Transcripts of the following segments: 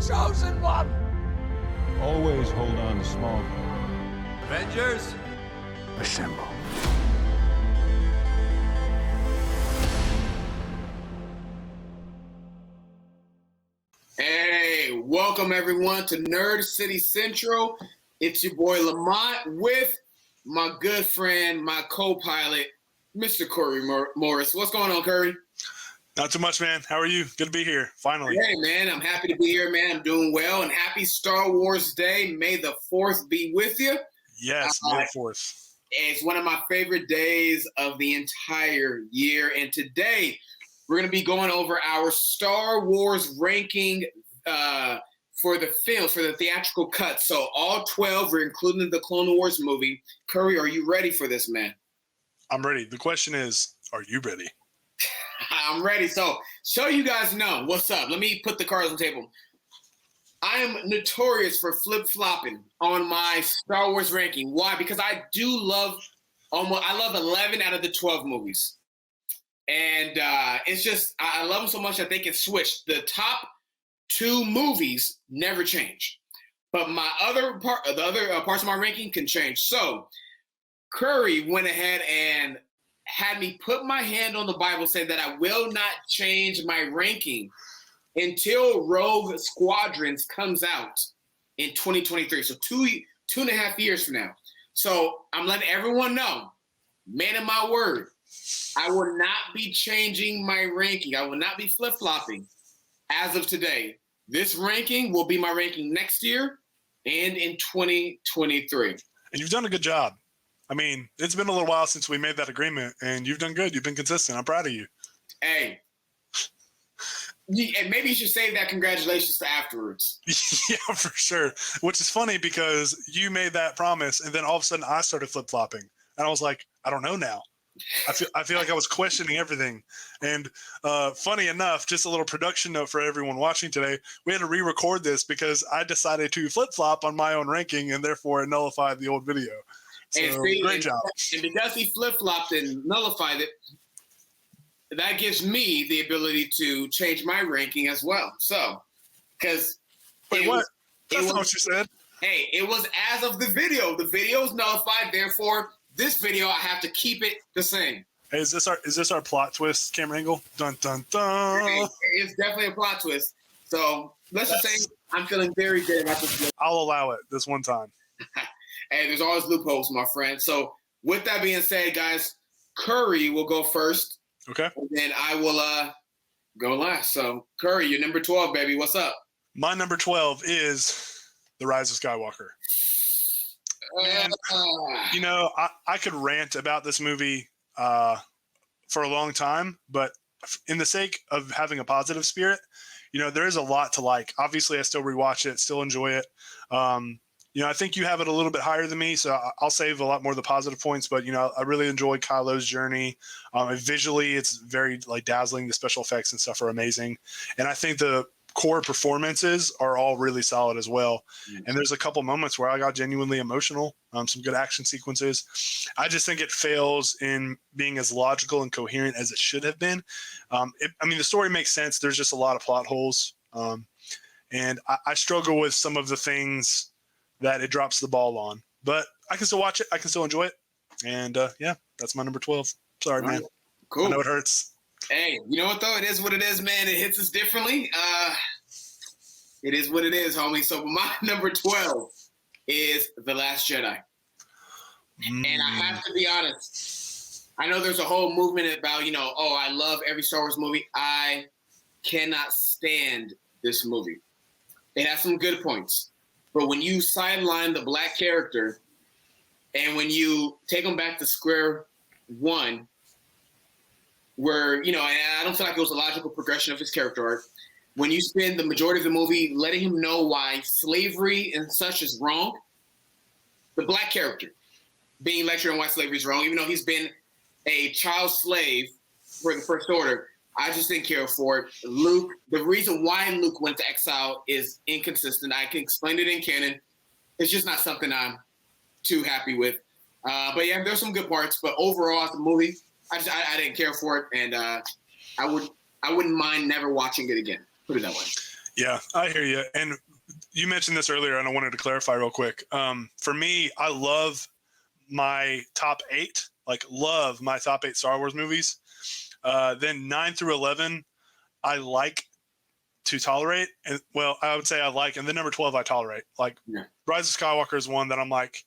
chosen one! Always hold on to small. Avengers, Assemble. Hey, welcome everyone to Nerd City Central. It's your boy Lamont with my good friend, my co-pilot, Mr. Curry Morris. What's going on, Curry? Not too much, man. How are you? Good to be here, finally. Hey, man, I'm happy to be here, man. I'm doing well, and happy Star Wars Day. May the 4th be with you. Yes, May the 4th. It's one of my favorite days of the entire year, and today we're going to be going over our Star Wars ranking for the films, for the theatrical cut. So all 12, we're including the Clone Wars movie. Curry, are you ready for this, man? I'm ready. The question is, are you ready? I'm ready. So you guys know what's up. Let me put the cards on the table. I am notorious for flip-flopping on my Star Wars ranking. Why? Because I love 11 out of the 12 movies. And it's just, I love them so much that they can switch. The top 2 movies never change. But the other parts of my ranking can change. So Curry went ahead and had me put my hand on the Bible, saying that I will not change my ranking until Rogue Squadrons comes out in 2023. So two and a half years from now. So I'm letting everyone know, man of my word, I will not be changing my ranking. I will not be flip-flopping as of today. This ranking will be my ranking next year and in 2023. And you've done a good job. I mean, it's been a little while since we made that agreement, and you've done good. You've been consistent. I'm proud of you. Hey. And maybe you should save that congratulations to afterwards. Yeah, for sure. Which is funny because you made that promise, and then all of a sudden I started flip-flopping. And I was like, I don't know now. I feel like I was questioning everything. And funny enough, just a little production note for everyone watching today, we had to re-record this because I decided to flip-flop on my own ranking and therefore nullified the old video. So, great job. And because he flip-flopped and nullified it, that gives me the ability to change my ranking as well. So, because wait, what? That's not what you said. Hey, it was as of the video. The video is nullified. Therefore, this video I have to keep it the same. Hey, is this our plot twist camera angle? Dun dun dun. Hey, it's definitely a plot twist. So let's just say I'm feeling very good about this. I'll allow it this one time. Hey, there's always loopholes, my friend. So with that being said, guys, Curry will go first. Okay. And then I will go last. So Curry, you're number 12, baby. What's up? My number 12 is The Rise of Skywalker. Man, you know, I could rant about this movie for a long time, but in the sake of having a positive spirit, you know, there is a lot to like. Obviously, I still rewatch it, still enjoy it. You know, I think you have it a little bit higher than me, so I'll save a lot more of the positive points. But, you know, I really enjoyed Kylo's journey. Visually, it's very, like, dazzling. The special effects and stuff are amazing. And I think the core performances are all really solid as well. Mm-hmm. And there's a couple moments where I got genuinely emotional, some good action sequences. I just think it fails in being as logical and coherent as it should have been. I mean, the story makes sense. There's just a lot of plot holes. And I struggle with some of the things that it drops the ball on, but I can still watch it. I can still enjoy it. And yeah, that's my number 12. Sorry, man. Cool. I know it hurts. Hey, you know what though? It is what it is, man. It hits us differently. It is what it is, homie. So my number 12 is The Last Jedi. And I have to be honest. I know there's a whole movement about, you know, oh, I love every Star Wars movie. I cannot stand this movie. It has some good points. But when you sideline the black character and when you take him back to square one, where, you know, and I don't feel like it was a logical progression of his character arc, when you spend the majority of the movie letting him know why slavery and such is wrong, the black character being lectured on why slavery is wrong, even though he's been a child slave for the First Order, I just didn't care for it. Luke, the reason why Luke went to exile is inconsistent. I can explain it in canon. It's just not something I'm too happy with. But yeah, there's some good parts. But overall, as a movie, I didn't care for it, and I wouldn't mind never watching it again. Put it that way. Yeah, I hear you. And you mentioned this earlier, and I wanted to clarify real quick. For me, I love my top 8, love my top 8 Star Wars movies. Then 9 through 11, I like to tolerate. And well, I would say I like, and then number 12, I tolerate. Rise of Skywalker is one that I'm like,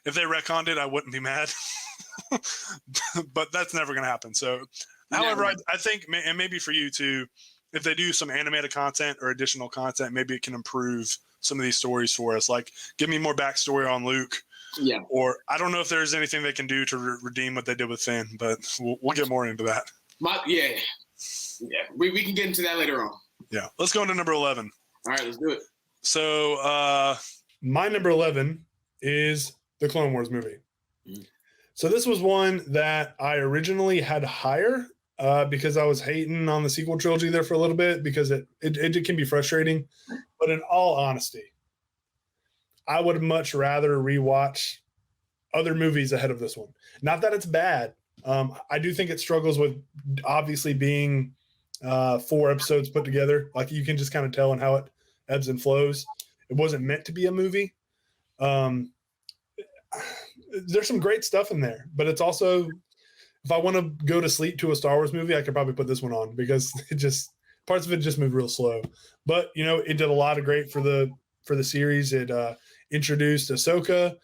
if they retconned it, I wouldn't be mad. But that's never going to happen. So, however, I think, and maybe for you too, if they do some animated content or additional content, maybe it can improve some of these stories for us. Like, give me more backstory on Luke. Yeah. Or I don't know if there's anything they can do to redeem what they did with Finn, but we'll get more into that. Yeah. We can get into that later on. Yeah. Let's go into number 11. All right, let's do it. So my number 11 is the Clone Wars movie. So this was one that I originally had higher because I was hating on the sequel trilogy there for a little bit because it can be frustrating. But in all honesty, I would much rather rewatch other movies ahead of this one. Not that it's bad. I do think it struggles with obviously being 4 episodes put together. Like, you can just kind of tell in how it ebbs and flows. It wasn't meant to be a movie. There's some great stuff in there, but it's also, if I want to go to sleep to a Star Wars movie, I could probably put this one on because parts of it just move real slow. But it did a lot of great for the series. It introduced Ahsoka.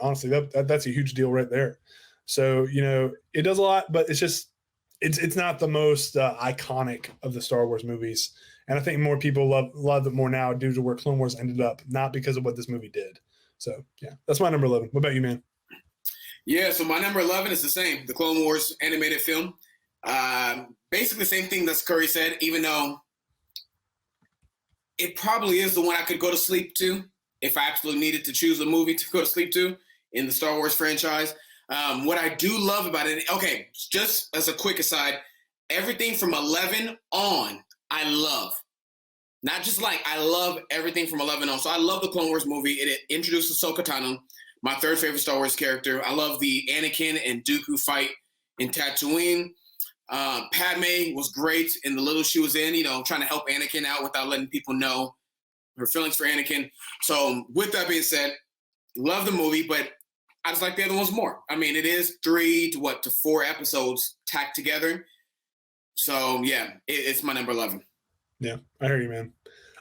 Honestly, that's a huge deal right there. So it does a lot, but it's not the most iconic of the Star Wars movies. And I think more people love it more now due to where Clone Wars ended up, not because of what this movie did. So, yeah, that's my number 11. What about you, man? Yeah, so my number 11 is the same, the Clone Wars animated film. Basically the same thing that Curry said, even though it probably is the one I could go to sleep to if I absolutely needed to choose a movie to go to sleep to in the Star Wars franchise. What I do love about it, okay, just as a quick aside, everything from 11 on, I love. Not just I love everything from 11 on. So I love the Clone Wars movie. It introduced Ahsoka Tano, my 3rd favorite Star Wars character. I love the Anakin and Dooku fight in Tatooine. Padme was great in the little she was in, trying to help Anakin out without letting people know her feelings for Anakin. So with that being said, love the movie, but I just like the other ones more. I mean, it is 3 to 4 episodes tacked together. So, yeah, it's my number 11. Yeah, I hear you, man.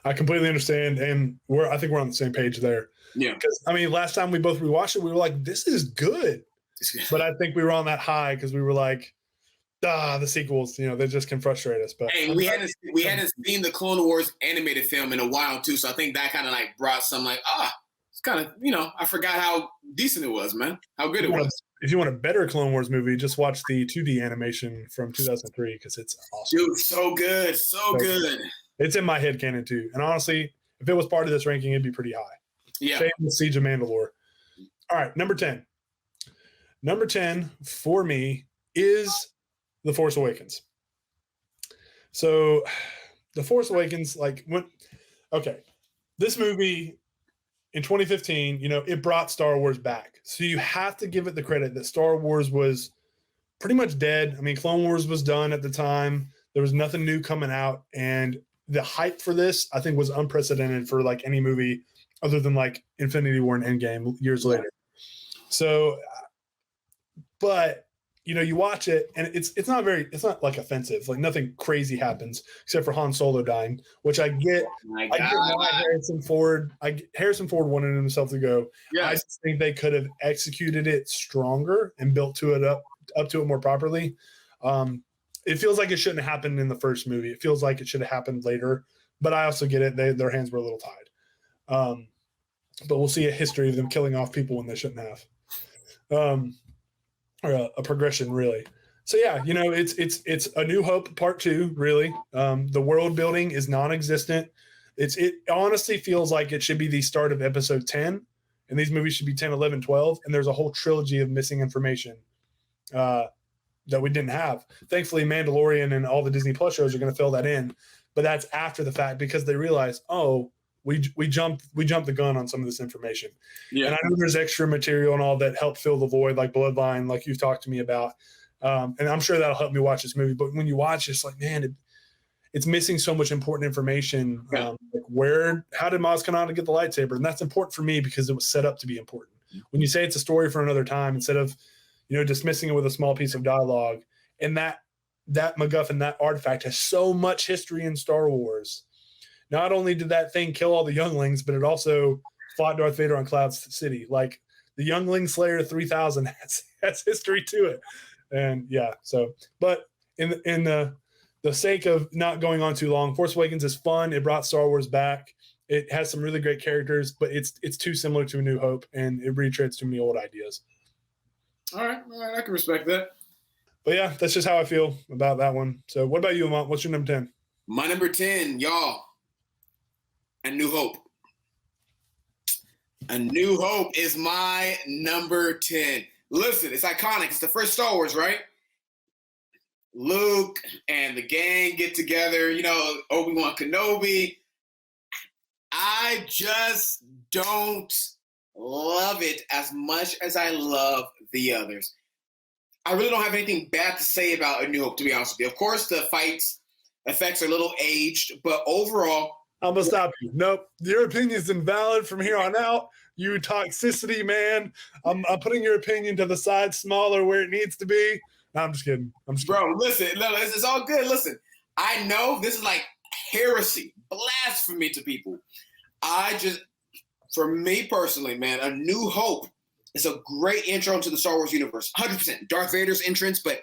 I completely understand, and I think we're on the same page there. Yeah. Because, last time we both rewatched it, we were like, this is good. But I think we were on that high because we were like, the sequels, they just can frustrate us. But we hadn't seen the Clone Wars animated film in a while, too, so I think that kind of, brought some, it's kind of, I forgot how decent it was, man, how good it was. If you want a better Clone Wars movie, just watch the 2D animation from 2003 because it's awesome. Dude, so good. So good. It's in my head canon too. And honestly, if it was part of this ranking, it'd be pretty high. Yeah. Same with Siege of Mandalore. All right, number 10. Number 10 for me is The Force Awakens. So The Force Awakens, this movie in 2015, it brought Star Wars back. So you have to give it the credit that Star Wars was pretty much dead. Clone Wars was done at the time. There was nothing new coming out. And the hype for this, I think, was unprecedented for any movie other than Infinity War and Endgame years later. So, but you watch it and it's not offensive. Nothing crazy happens except for Han Solo dying, which I get. I get why Harrison Ford wanted himself to go. Yes. I just think they could have executed it stronger and built to it up to it more properly. It feels like it shouldn't have happened in the first movie. It feels like it should have happened later, but I also get it. Their hands were a little tied. But we'll see a history of them killing off people when they shouldn't have. Or a progression, really. So yeah, it's A New Hope Part 2, really. The world building is non-existent. It honestly feels like it should be the start of episode 10, and these movies should be 10, 11, 12, and there's a whole trilogy of missing information that we didn't have. Thankfully, Mandalorian and all the Disney Plus shows are going to fill that in, but that's after the fact because they realize, we jumped the gun on some of this information. Yeah. And I know there's extra material and all that help fill the void, like Bloodline, like you've talked to me about. And I'm sure that'll help me watch this movie. But when you watch, it's like, man, it's missing so much important information. Yeah. Like how did Maz Kanata get the lightsaber? And that's important for me because it was set up to be important. When you say it's a story for another time, instead of, dismissing it with a small piece of dialogue, and that MacGuffin, that artifact has so much history in Star Wars. Not only did that thing kill all the younglings, but it also fought Darth Vader on Cloud City. Like the Youngling Slayer 3000 has history to it. And yeah, but in the sake of not going on too long, Force Awakens is fun. It brought Star Wars back. It has some really great characters, but it's too similar to A New Hope, and it retreads too many old ideas. All right, I can respect that. But yeah, that's just how I feel about that one. So what about you, Amant? What's your number 10? My number 10, y'all, A New Hope. A New Hope is my number 10. Listen, it's iconic. It's the first Star Wars, right? Luke and the gang get together, Obi-Wan Kenobi. I just don't love it as much as I love the others. I really don't have anything bad to say about A New Hope, to be honest with you. Of course, the fights effects are a little aged, but overall... I'm going to stop you. Nope. Your opinion's invalid from here on out. You toxicity, man. I'm putting your opinion to the side smaller where it needs to be. No, I'm just kidding. Bro, listen. No, it's all good. Listen, I know this is like heresy, blasphemy to people. For me personally, man, A New Hope is a great intro into the Star Wars universe. 100%. Darth Vader's entrance, but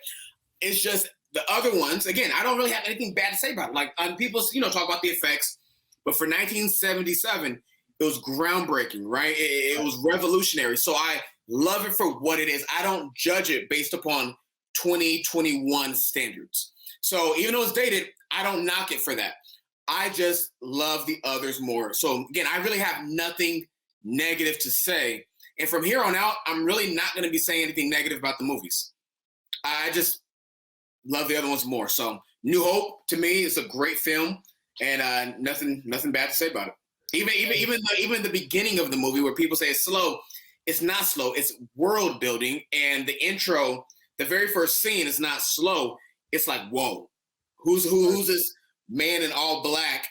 it's just the other ones. Again, I don't really have anything bad to say about it. Like, people, talk about the effects, but for 1977, it was groundbreaking, right? It was revolutionary. So I love it for what it is. I don't judge it based upon 2021 standards. So even though it's dated, I don't knock it for that. I just love the others more. So again, I really have nothing negative to say. And from here on out, I'm really not going to be saying anything negative about the movies. I just love the other ones more. So New Hope to me is a great film, and nothing bad to say about it. Even the beginning of the movie where people say it's slow, it's not slow. It's world building, and the intro, the very first scene is not slow. It's like, whoa, who's this man in all black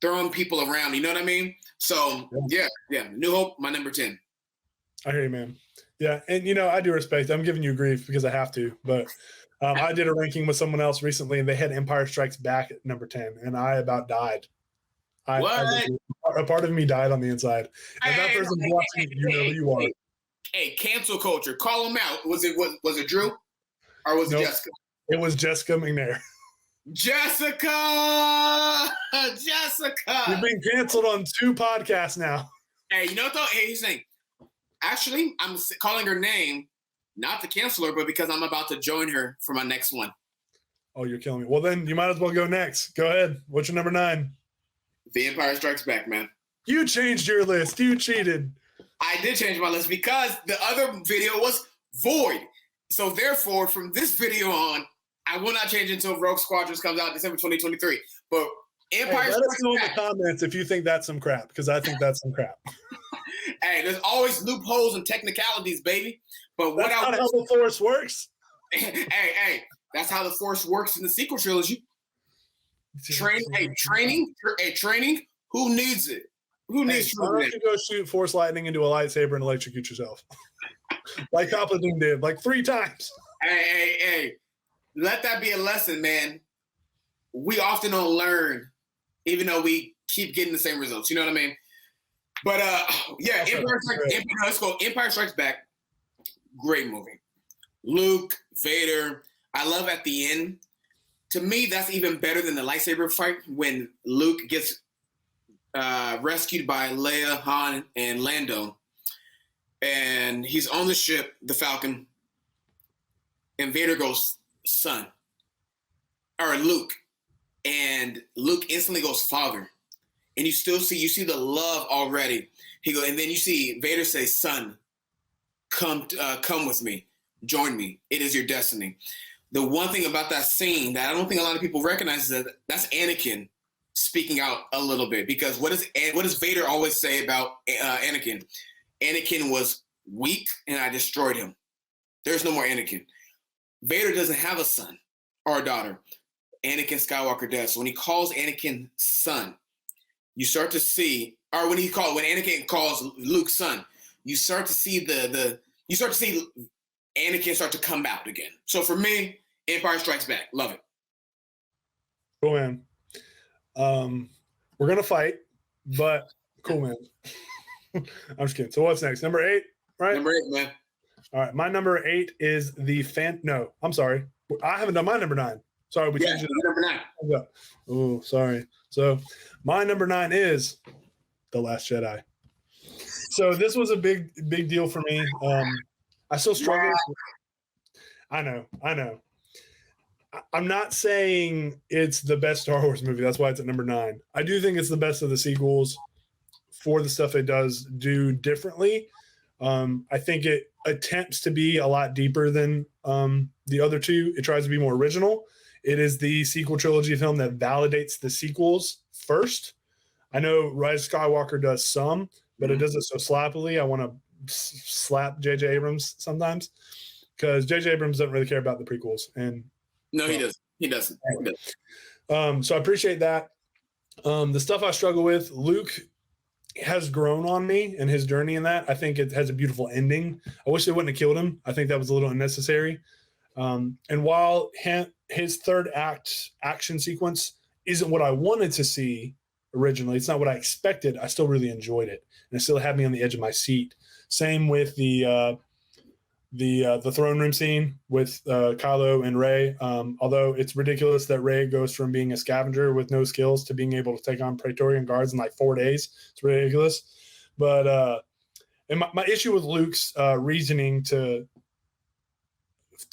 throwing people around? You know what I mean? So yeah. New Hope, my number 10. I hear you, man. Yeah, and I do respect. I'm giving you grief because I have to, but I did a ranking with someone else recently, and they had Empire Strikes Back at number 10, and I about died. A part of me died on the inside. And that person's watching it, you know who you are. Hey, cancel culture. Call them out. Was it Drew? Or was it Jessica? It was Jessica McNair. Jessica! You've been canceled on 2 podcasts now. Hey, you know what though? Hey, here's the thing. Actually, I'm calling her name, not to cancel her, but because I'm about to join her for my next one. Oh, you're killing me. Well, then you might as well go next. Go ahead. What's your number 9? The Empire Strikes Back, man. You changed your list. You cheated. I did change my list because the other video was void. So therefore, from this video on, I will not change until Rogue Squadrons comes out December 2023. But Empire let us know in the comments if you think that's some crap, because I think that's some crap. Hey, there's always loopholes and technicalities, baby. But that's not how the Force works. hey, that's how the Force works in the sequel trilogy. Training. Who needs it? Who needs why don't you go shoot Force lightning into a lightsaber and electrocute yourself? Like Palpatine did, like 3 times. Hey. Let that be a lesson, man. We often don't learn, even though we keep getting the same results. You know what I mean? But yeah, Empire Strikes Back. Great movie. Luke, Vader. I love at the end. To me, that's even better than the lightsaber fight when Luke gets rescued by Leia, Han, and Lando. And he's on the ship, the Falcon. And Vader goes, son. Or Luke. And Luke instantly goes, father. And you see the love already. And then you see Vader say, son, come with me. Join me. It is your destiny. The one thing about that scene that I don't think a lot of people recognize is that that's Anakin speaking out a little bit. Because what does Vader always say about Anakin? Anakin was weak and I destroyed him. There's no more Anakin. Vader doesn't have a son or a daughter. Anakin Skywalker does. So when he calls Anakin son, you start to see, or when Anakin calls Luke son, you start to see Anakin start to come out again. So for me, Empire Strikes Back. Love it. Cool, man. We're gonna fight, but cool, man. I'm just kidding. So what's next? Number 8, right? Number 8, man. All right, my number 8 is No, I'm sorry. I haven't done my number 9. Sorry, we changed it. Number 9. Oh, sorry. So my number 9 is The Last Jedi. So this was a big deal for me. I still struggle. I know. I'm not saying it's the best Star Wars movie. That's why it's at number 9. I do think it's the best of the sequels for the stuff it does do differently. I think it attempts to be a lot deeper than the other two. It tries to be more original. It is the sequel trilogy film that validates the sequels first. I know Rise of Skywalker does some, but it does it so sloppily. I want to slap J.J. Abrams sometimes because J.J. Abrams doesn't really care about the prequels. And no, he doesn't. He doesn't. So I appreciate that. The stuff I struggle with, Luke has grown on me and his journey in that. I think it has a beautiful ending. I wish they wouldn't have killed him. I think that was a little unnecessary. And while his third act action sequence isn't what I wanted to see originally, it's not what I expected, I still really enjoyed it. And it still had me on the edge of my seat. Same with the throne room scene with Kylo and Rey. Although it's ridiculous that Rey goes from being a scavenger with no skills to being able to take on Praetorian guards in like 4 days. It's ridiculous. But and my issue with Luke's reasoning to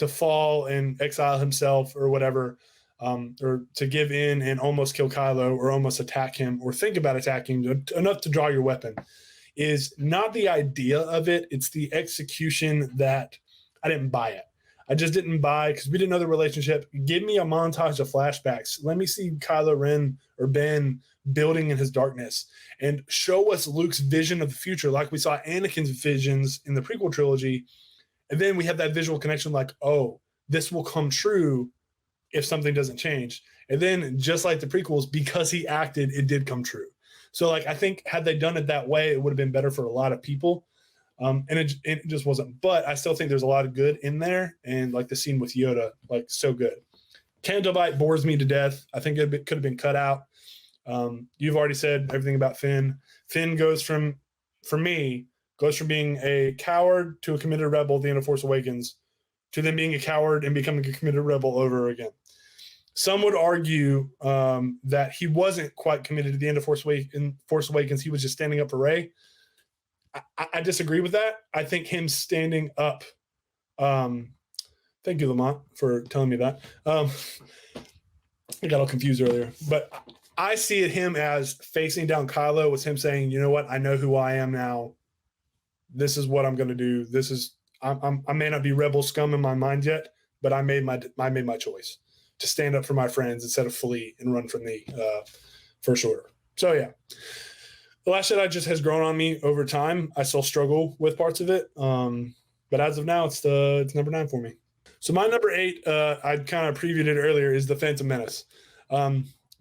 fall and exile himself or whatever, or to give in and almost kill Kylo or almost attack him or think about attacking him enough to draw your weapon, is not the idea of it. It's the execution that I didn't buy it. I just didn't buy because we didn't know the relationship. Give me a montage of flashbacks. Let me see Kylo Ren or Ben building in his darkness and show us Luke's vision of the future like we saw Anakin's visions in the prequel trilogy. And then we have that visual connection like, oh, this will come true if something doesn't change. And then just like the prequels, because he acted, it did come true. So like, I think had they done it that way, it would have been better for a lot of people. And it just wasn't. But I still think there's a lot of good in there. And like the scene with Yoda, like so good. Canto Bight bores me to death. I think it could have been cut out. You've already said everything about Finn. Finn goes from being a coward to a committed rebel at the end of Force Awakens to then being a coward and becoming a committed rebel over again. Some would argue that he wasn't quite committed to the end of Force Awakens. He was just standing up for Rey. I disagree with that. I think him standing up. Thank you, Lamont, for telling me that. I got all confused earlier. But I see him as facing down Kylo was him saying, you know what? I know who I am now. This is what I'm going to do. I may not be rebel scum in my mind yet, but I made my choice to stand up for my friends instead of flee and run from the First Order. So yeah, The Last Jedi just has grown on me over time. I still struggle with parts of it, but as of now, it's number 9 for me. So my number 8, I kind of previewed it earlier, is the Phantom Menace.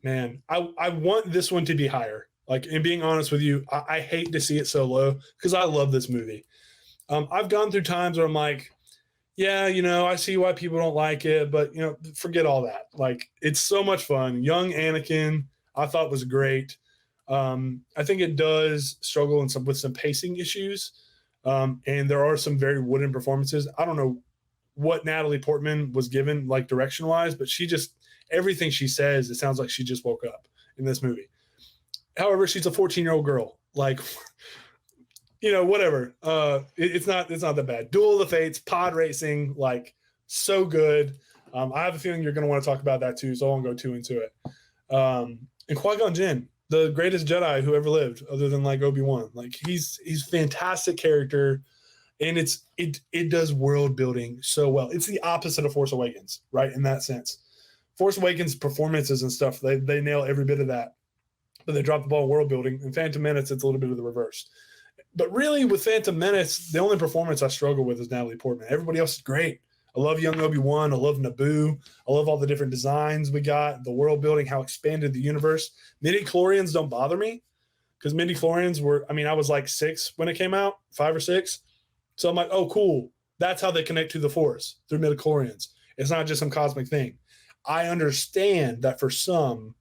Man, I want this one to be higher. Like, in being honest with you, I hate to see it so low because I love this movie. I've gone through times where I'm like, yeah, I see why people don't like it, but, forget all that. Like, it's so much fun. Young Anakin, I thought was great. I think it does struggle with some pacing issues. And there are some very wooden performances. I don't know what Natalie Portman was given, like, direction-wise, but everything she says, it sounds like she just woke up in this movie. However, she's a 14-year-old girl. Like, whatever. It's not that bad. Duel of the Fates, pod racing, like, so good. I have a feeling you're going to want to talk about that too, so I won't go too into it. And Qui-Gon Jinn, the greatest Jedi who ever lived, other than like Obi-Wan. Like, he's fantastic character, and it does world building so well. It's the opposite of Force Awakens, right? In that sense, Force Awakens performances and stuff, they nail every bit of that. But they drop the ball in world building. In Phantom Menace, it's a little bit of the reverse. But really, with Phantom Menace, the only performance I struggle with is Natalie Portman. Everybody else is great. I love young Obi-Wan. I love Naboo. I love all the different designs we got, the world building, how expanded the universe. Midi-chlorians don't bother me because midi-chlorians were, I mean, I was like 6 when it came out, 5 or 6. So I'm like, oh, cool. That's how they connect to the Force, through midi-chlorians. It's not just some cosmic thing. I understand that for some,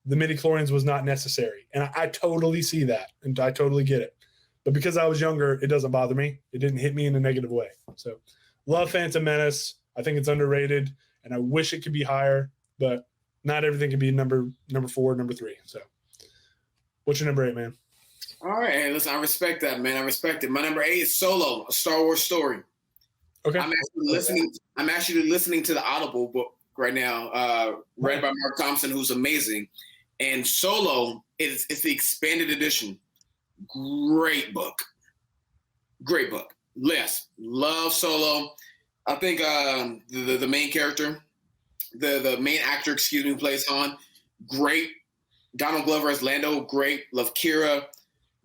the midi-chlorians was not necessary. And I totally see that, and I totally get it. But because I was younger, it doesn't bother me. It didn't hit me in a negative way. So love Phantom Menace. I think it's underrated, and I wish it could be higher, but not everything can be number 4, number 3. So what's your number 8, man? All right, hey, listen, I respect that, man. I respect it. My number 8 is Solo, a Star Wars story. Okay. I'm actually listening to the Audible book right now, read by Mark Thompson, who's amazing. And Solo it's the expanded edition. Great book. Yes, love Solo. I think the main character, the main actor, who plays Han, great. Donald Glover as Lando, great. Love Kira,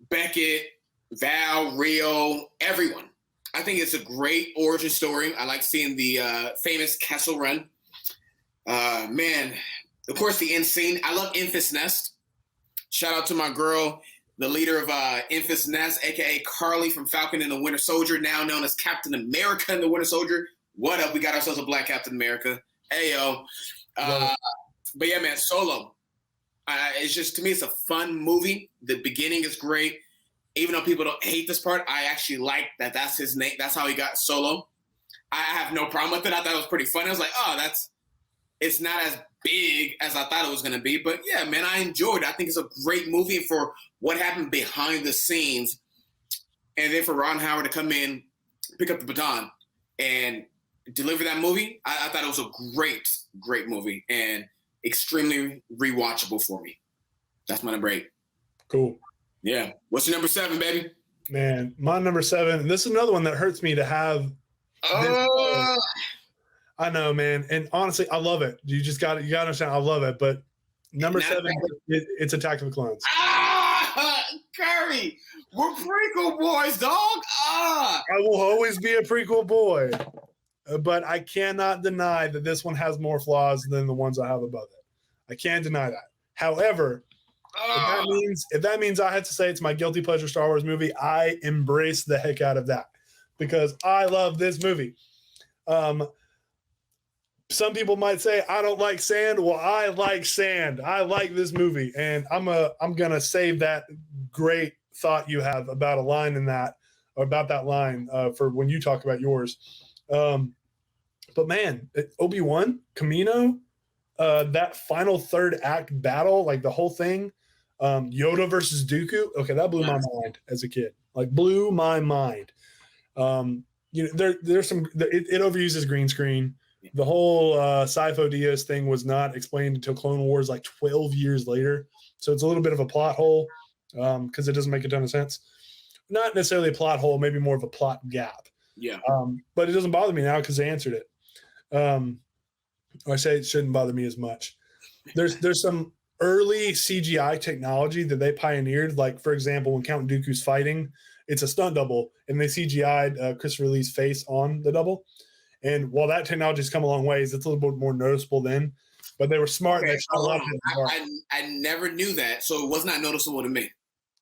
Beckett, Val, Rio, everyone. I think it's a great origin story. I like seeing the famous Kessel Run. Man, of course, the end scene. I love Enfys Nest. Shout out to my girl, the leader of Enfys Nest, a.k.a. Carly from Falcon and the Winter Soldier, now known as Captain America and the Winter Soldier. What up? We got ourselves a black Captain America. Hey, yo. But yeah, man, Solo. It's just, to me, it's a fun movie. The beginning is great. Even though people don't hate this part, I actually like that that's his name. That's how he got Solo. I have no problem with it. I thought it was pretty funny. I was like, oh, it's not as big as I thought it was going to be. But yeah, man, I enjoyed it. I think it's a great movie for what happened behind the scenes. And then for Ron Howard to come in, pick up the baton, and deliver that movie, I thought it was a great movie and extremely rewatchable for me. That's my number 8. Cool. Yeah. What's your number 7, baby? Man, my number 7, and this is another one that hurts me to have. I know, man. And honestly, I love it. You got to understand, I love it. But number 7, it's Attack of the Clones. Curry, we're prequel boys, dog. I will always be a prequel boy. But I cannot deny that this one has more flaws than the ones I have above it. I can't deny that. However, if that means I had to say it's my guilty pleasure Star Wars movie, I embrace the heck out of that because I love this movie. Some people might say I don't like sand. Well, I like sand. I like this movie, and I'm gonna save that great thought you have about a line in that, or about that line for when you talk about yours. But man, Obi-Wan, Camino, that final third act battle, like the whole thing, Yoda versus Dooku. Okay, that blew my mind as a kid. Like blew my mind. There's some. It overuses green screen. The whole Sifo Dyas thing was not explained until Clone Wars, like 12 years later. So it's a little bit of a plot hole because it doesn't make a ton of sense. Not necessarily a plot hole, maybe more of a plot gap. Yeah. But it doesn't bother me now because they answered it. I say it shouldn't bother me as much. There's some early CGI technology that they pioneered. Like, for example, when Count Dooku's fighting, it's a stunt double, and they CGI'd Christopher Lee's face on the double. And while that technology's come a long ways, it's a little bit more noticeable then. But they were smart. Okay, I never knew that, so it was not noticeable to me.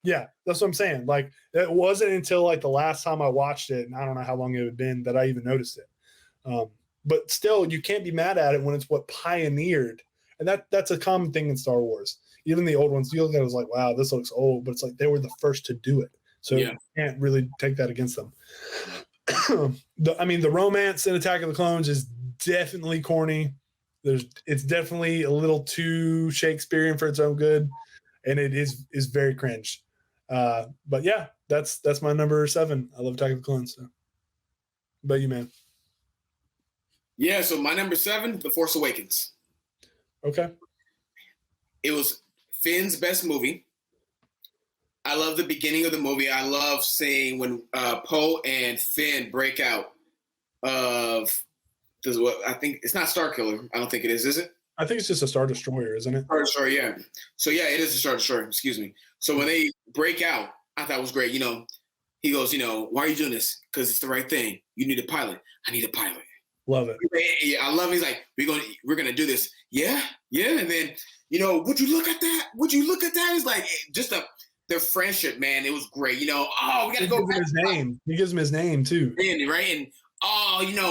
Yeah, that's what I'm saying. Like, it wasn't until like the last time I watched it, and I don't know how long it had been, that I even noticed it. But still, you can't be mad at it when it's what pioneered. And that's a common thing in Star Wars. Even the old ones, you look at it as like, wow, this looks old. But it's like they were the first to do it. So you can't really take that against them. The romance in Attack of the Clones is definitely corny. It's definitely a little too Shakespearean for its own good. And it is very cringe. But yeah, that's my number 7. I love Attack of the Clones. So. But you, man. Yeah, so my number 7, The Force Awakens. Okay. It was Finn's best movie. I love the beginning of the movie. I love seeing when Poe and Finn break out of what I think it's not Starkiller. I don't think it is it? I think it's just a Star Destroyer, isn't it? Star Destroyer, yeah. So yeah, it is a Star Destroyer. Excuse me. So when they break out, I thought it was great. He goes, why are you doing this? Because it's the right thing. You need a pilot. I need a pilot. Love it. Yeah, I love it. He's like, we're gonna do this. Yeah. And then, would you look at that? Would you look at that? It's like just their friendship, man. It was great. We gotta go back. His name. He gives him his name too. Randy, right? And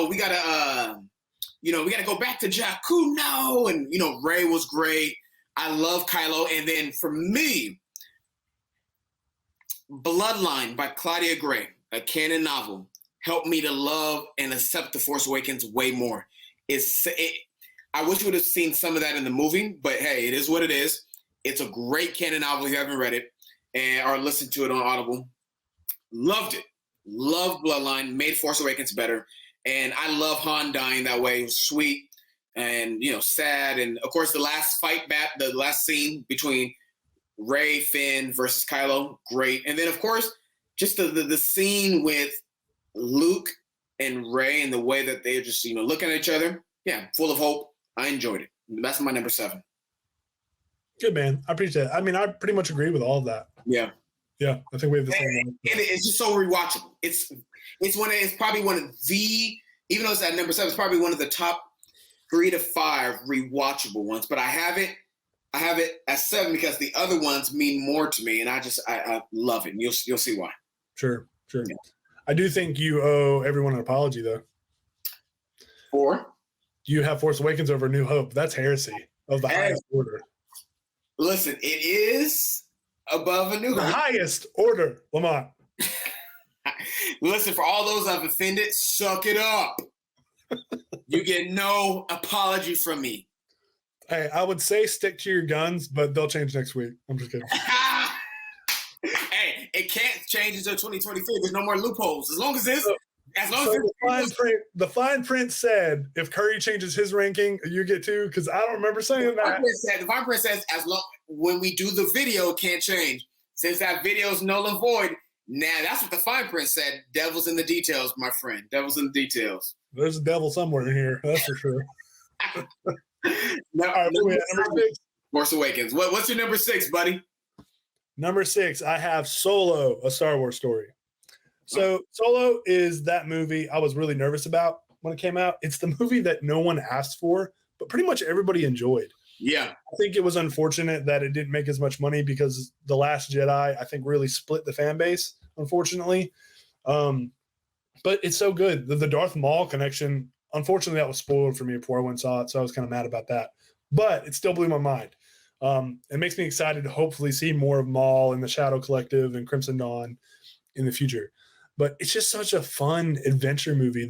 we gotta go back to Jakku now. And Rey was great. I love Kylo. And then for me, Bloodline by Claudia Gray, a canon novel, helped me to love and accept The Force Awakens way more. I wish we would have seen some of that in the movie, but hey, it is what it is. It's a great canon novel if you haven't read it or listened to it on Audible. Loved it. Loved Bloodline. Made Force Awakens better. And I love Han dying that way. It was sweet and, sad. And, of course, the last the last scene between Rey, Finn versus Kylo, great. And then, of course, just the scene with Luke and Rey and the way that they're just, looking at each other. Yeah, full of hope. I enjoyed it. That's my number 7. Good, man. I appreciate it. I mean, I pretty much agree with all of that. Yeah. Yeah, I think we have the same one. And it's just so rewatchable. It's probably one of the, even though it's at number 7, it's probably one of the top 3 to 5 rewatchable ones. But I have it at 7 because the other ones mean more to me, and I love it. And you'll see why. Sure. Yeah. I do think you owe everyone an apology, though. For? You have Force Awakens over New Hope. That's heresy of the highest order. Listen, it is above a New Hope. The highest order, Lamont. Listen, for all those I've offended, suck it up. You get no apology from me. Hey, I would say stick to your guns, but they'll change next week. I'm just kidding. Hey, it can't change until 2023. There's no more loopholes. As long as the fine print said if Curry changes his ranking, you get 2, because I don't remember saying that. The fine print says when we do the video, can't change. Since that video is null and void, that's what the fine print said. Devil's in the details, my friend. Devil's in the details. There's a devil somewhere in here, that's for sure. All right, number 6. Force Awakens. What's your number 6, buddy? Number 6, I have Solo, a Star Wars story. So Solo is that movie I was really nervous about when it came out. It's the movie that no one asked for, but pretty much everybody enjoyed. Yeah. I think it was unfortunate that it didn't make as much money because The Last Jedi, I think, really split the fan base, unfortunately. But it's so good. The Darth Maul connection, unfortunately, that was spoiled for me before I went and saw it, so I was kind of mad about that. But it still blew my mind. It makes me excited to hopefully see more of Maul and the Shadow Collective and Crimson Dawn in the future. But it's just such a fun adventure movie.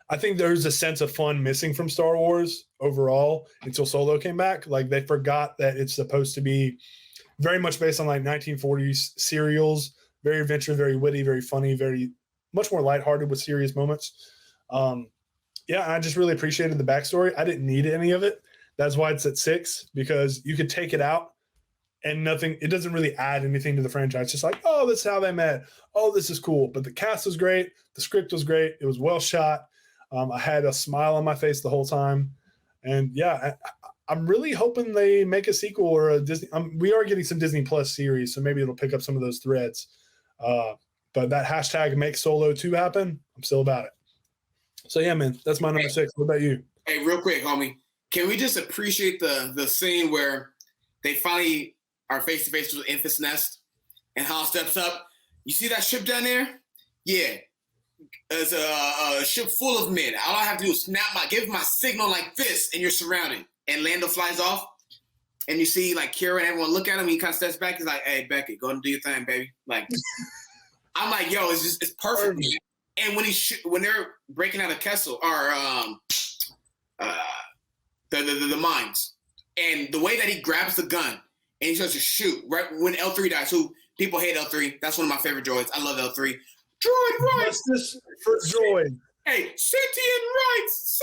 I think there's a sense of fun missing from Star Wars overall until Solo came back. Like, they forgot that it's supposed to be very much based on like 1940s serials, very adventure, very witty, very funny, very much more lighthearted with serious moments. Yeah, I just really appreciated the backstory. I didn't need any of it. That's why it's at 6, because you could take it out and it doesn't really add anything to the franchise. It's just like, oh, this is how they met. Oh, this is cool. But the cast was great. The script was great. It was well shot. I had a smile on my face the whole time. And yeah, I'm really hoping they make a sequel or a Disney. We are getting some Disney Plus series, so maybe it'll pick up some of those threads. But that hashtag make Solo 2 happen, I'm still about it. So yeah, man, that's my number 6. What about you? Hey, real quick, homie. Can we just appreciate the scene where they finally are face to face with Enfys Nest and Han steps up? You see that ship down there? Yeah. It's a ship full of men. All I have to do is give my signal like this, and you're surrounded. And Lando flies off, and you see like Kira and everyone look at him. He kind of steps back. He's like, "Hey, Beckett, go and do your thing, baby." Like, I'm like, "Yo, it's perfect." Man. And when they're breaking out of Kessel or the mines, and the way that he grabs the gun and he starts to shoot right when L3 dies. Who people hate L3? That's one of my favorite droids. I love L3. Droid rights. Justice for droid. Hey, sentient rights.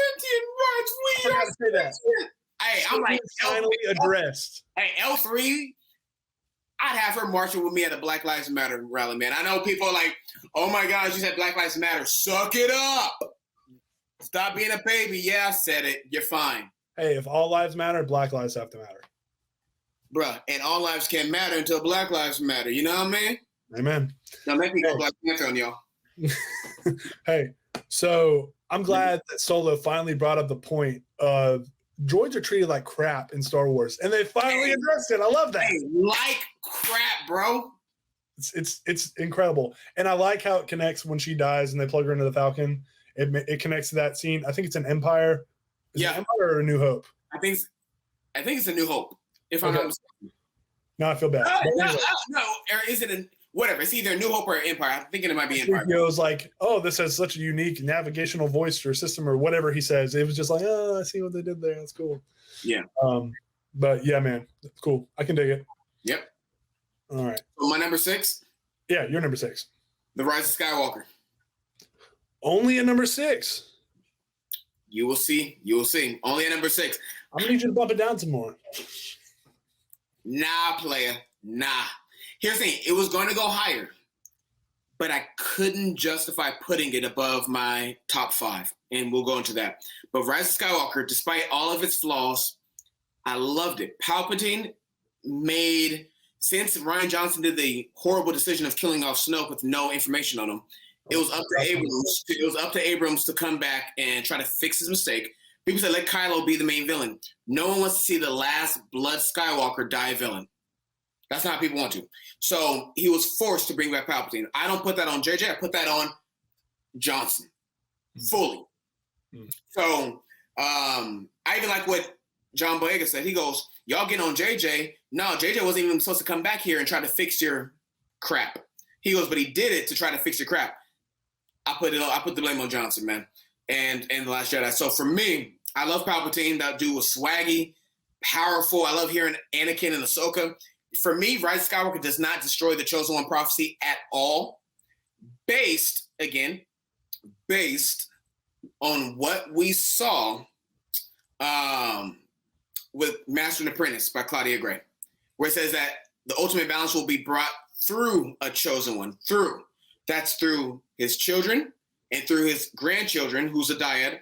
We I gotta say that. Hey, I'm like finally addressed. Hey, L3. I'd have her marching with me at a Black Lives Matter rally, man. I know people are like, "Oh my gosh, you said Black Lives Matter. Suck it up. Stop being a baby." Yeah, I said it. You're fine. Hey, if all lives matter, Black lives have to matter. Bruh, and all lives can't matter until Black Lives Matter. You know what I mean? Amen. Now make me go Black Panther on y'all. Hey, so I'm glad that Solo finally brought up the point of droids are treated like crap in Star Wars, and they finally addressed it. I love that. Like crap, bro. It's incredible, and I like how it connects when she dies and they plug her into the Falcon. It connects to that scene. I think it's an Empire. Is it Empire or A New Hope? I think it's A New Hope. If I'm not mistaken. No, I feel bad. No, or is it whatever? It's either A New Hope or Empire. I'm thinking it might be Empire. It was like, oh, this has such a unique navigational voice or system or whatever he says. It was just like, oh, I see what they did there. That's cool. Yeah. But yeah, man, cool. I can dig it. Yep. All right. So my number 6. Yeah, you're number 6. The Rise of Skywalker. Only a number 6. You will see. You will see. Only a number 6. I'm gonna need you to bump it down some more. Nah, player. Nah. Here's the thing. It was going to go higher, but I couldn't justify putting it above my top 5, and we'll go into that. But Rise of Skywalker, despite all of its flaws, I loved it. Palpatine made, since Rian Johnson did the horrible decision of killing off Snoke with no information on him, it was up to Abrams. It was up to Abrams to come back and try to fix his mistake. People said, let Kylo be the main villain. No one wants to see the last blood Skywalker die a villain. That's not how people want to. So he was forced to bring back Palpatine. I don't put that on JJ. I put that on Johnson fully. So I even like what John Boyega said. He goes, y'all get on JJ. No, JJ wasn't even supposed to come back here and try to fix your crap. He goes, but he did it to try to fix your crap. I put the blame on Johnson, man, and The Last Jedi. So for me, I love Palpatine. That dude was swaggy, powerful. I love hearing Anakin and Ahsoka. For me, Rise of Skywalker does not destroy the Chosen One prophecy at all. Based on what we saw with Master and Apprentice by Claudia Gray, where it says that the ultimate balance will be brought through a Chosen One. That's through his children and through his grandchildren, who's a dyad.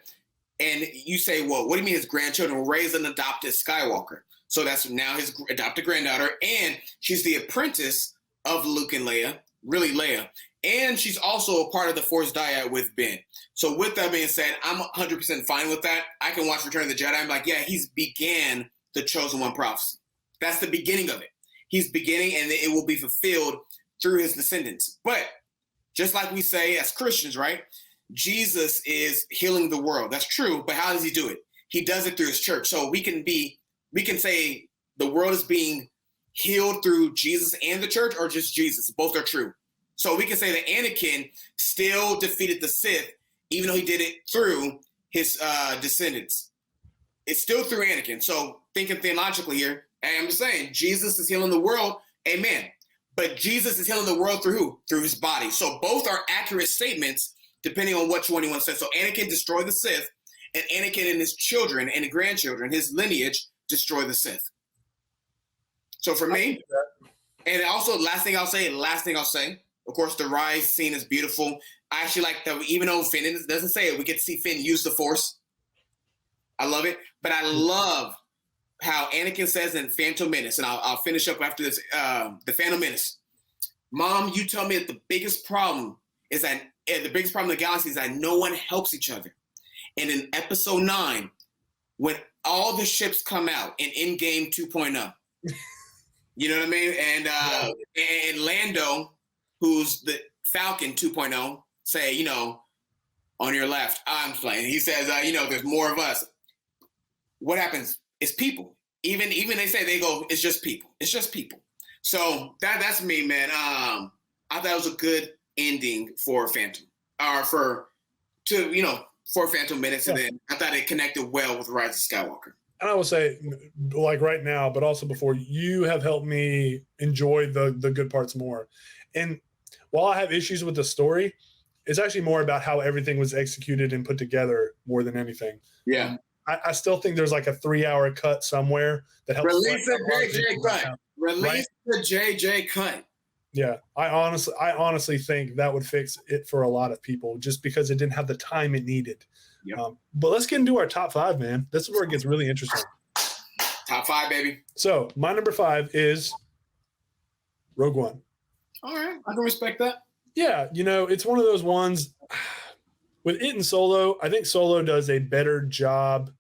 And you say, well, what do you mean his grandchildren will raise an adopted Skywalker? So that's now his adopted granddaughter, and she's the apprentice of Luke and Leia, really Leia. And she's also a part of the Force dyad with Ben. So with that being said, I'm 100% fine with that. I can watch Return of the Jedi. I'm like, yeah, he's began the Chosen One prophecy. That's the beginning of it. He's beginning, and it will be fulfilled through his descendants. But just like we say as Christians, right? Jesus is healing the world. That's true, but how does he do it? He does it through his church. So we can say the world is being healed through Jesus and the church, or just Jesus. Both are true. So we can say that Anakin still defeated the Sith, even though he did it through his descendants. It's still through Anakin. So thinking theologically here, I'm just saying Jesus is healing the world. Amen. But Jesus is healing the world through who? Through his body. So both are accurate statements depending on which one you want to say. So Anakin destroyed the Sith, and Anakin and his children and grandchildren, his lineage, destroy the Sith. So for me, and also last thing I'll say, of course, the Rise scene is beautiful. I actually like that, even though Finn doesn't say it, we get to see Finn use the Force. I love it. But I love how Anakin says in Phantom Menace, and I'll finish up after this, the Phantom Menace. Mom, you tell me that the biggest problem in the galaxy is that no one helps each other. And in episode 9, when all the ships come out in Endgame 2.0, you know what I mean? And Lando, who's the Falcon 2.0, say, on your left, I'm playing. He says, there's more of us. What happens? It's people. Even they say, they go, it's just people. It's just people. So that's me, man. I thought it was a good ending for Phantom, for Phantom Menace, and then I thought it connected well with Rise of Skywalker. And I will say, like right now, but also before, you have helped me enjoy the good parts more. And while I have issues with the story, it's actually more about how everything was executed and put together more than anything. Yeah. I still think there's like a 3-hour cut somewhere that helps. Release the JJ cut. Release the JJ cut. Yeah, I honestly think that would fix it for a lot of people, just because it didn't have the time it needed. Yep. But let's get into our top 5, man. This is where it gets really interesting. Top 5, baby. So my number 5 is Rogue One. All right, I can respect that. Yeah, it's one of those ones. with it and Solo, I think Solo does a better job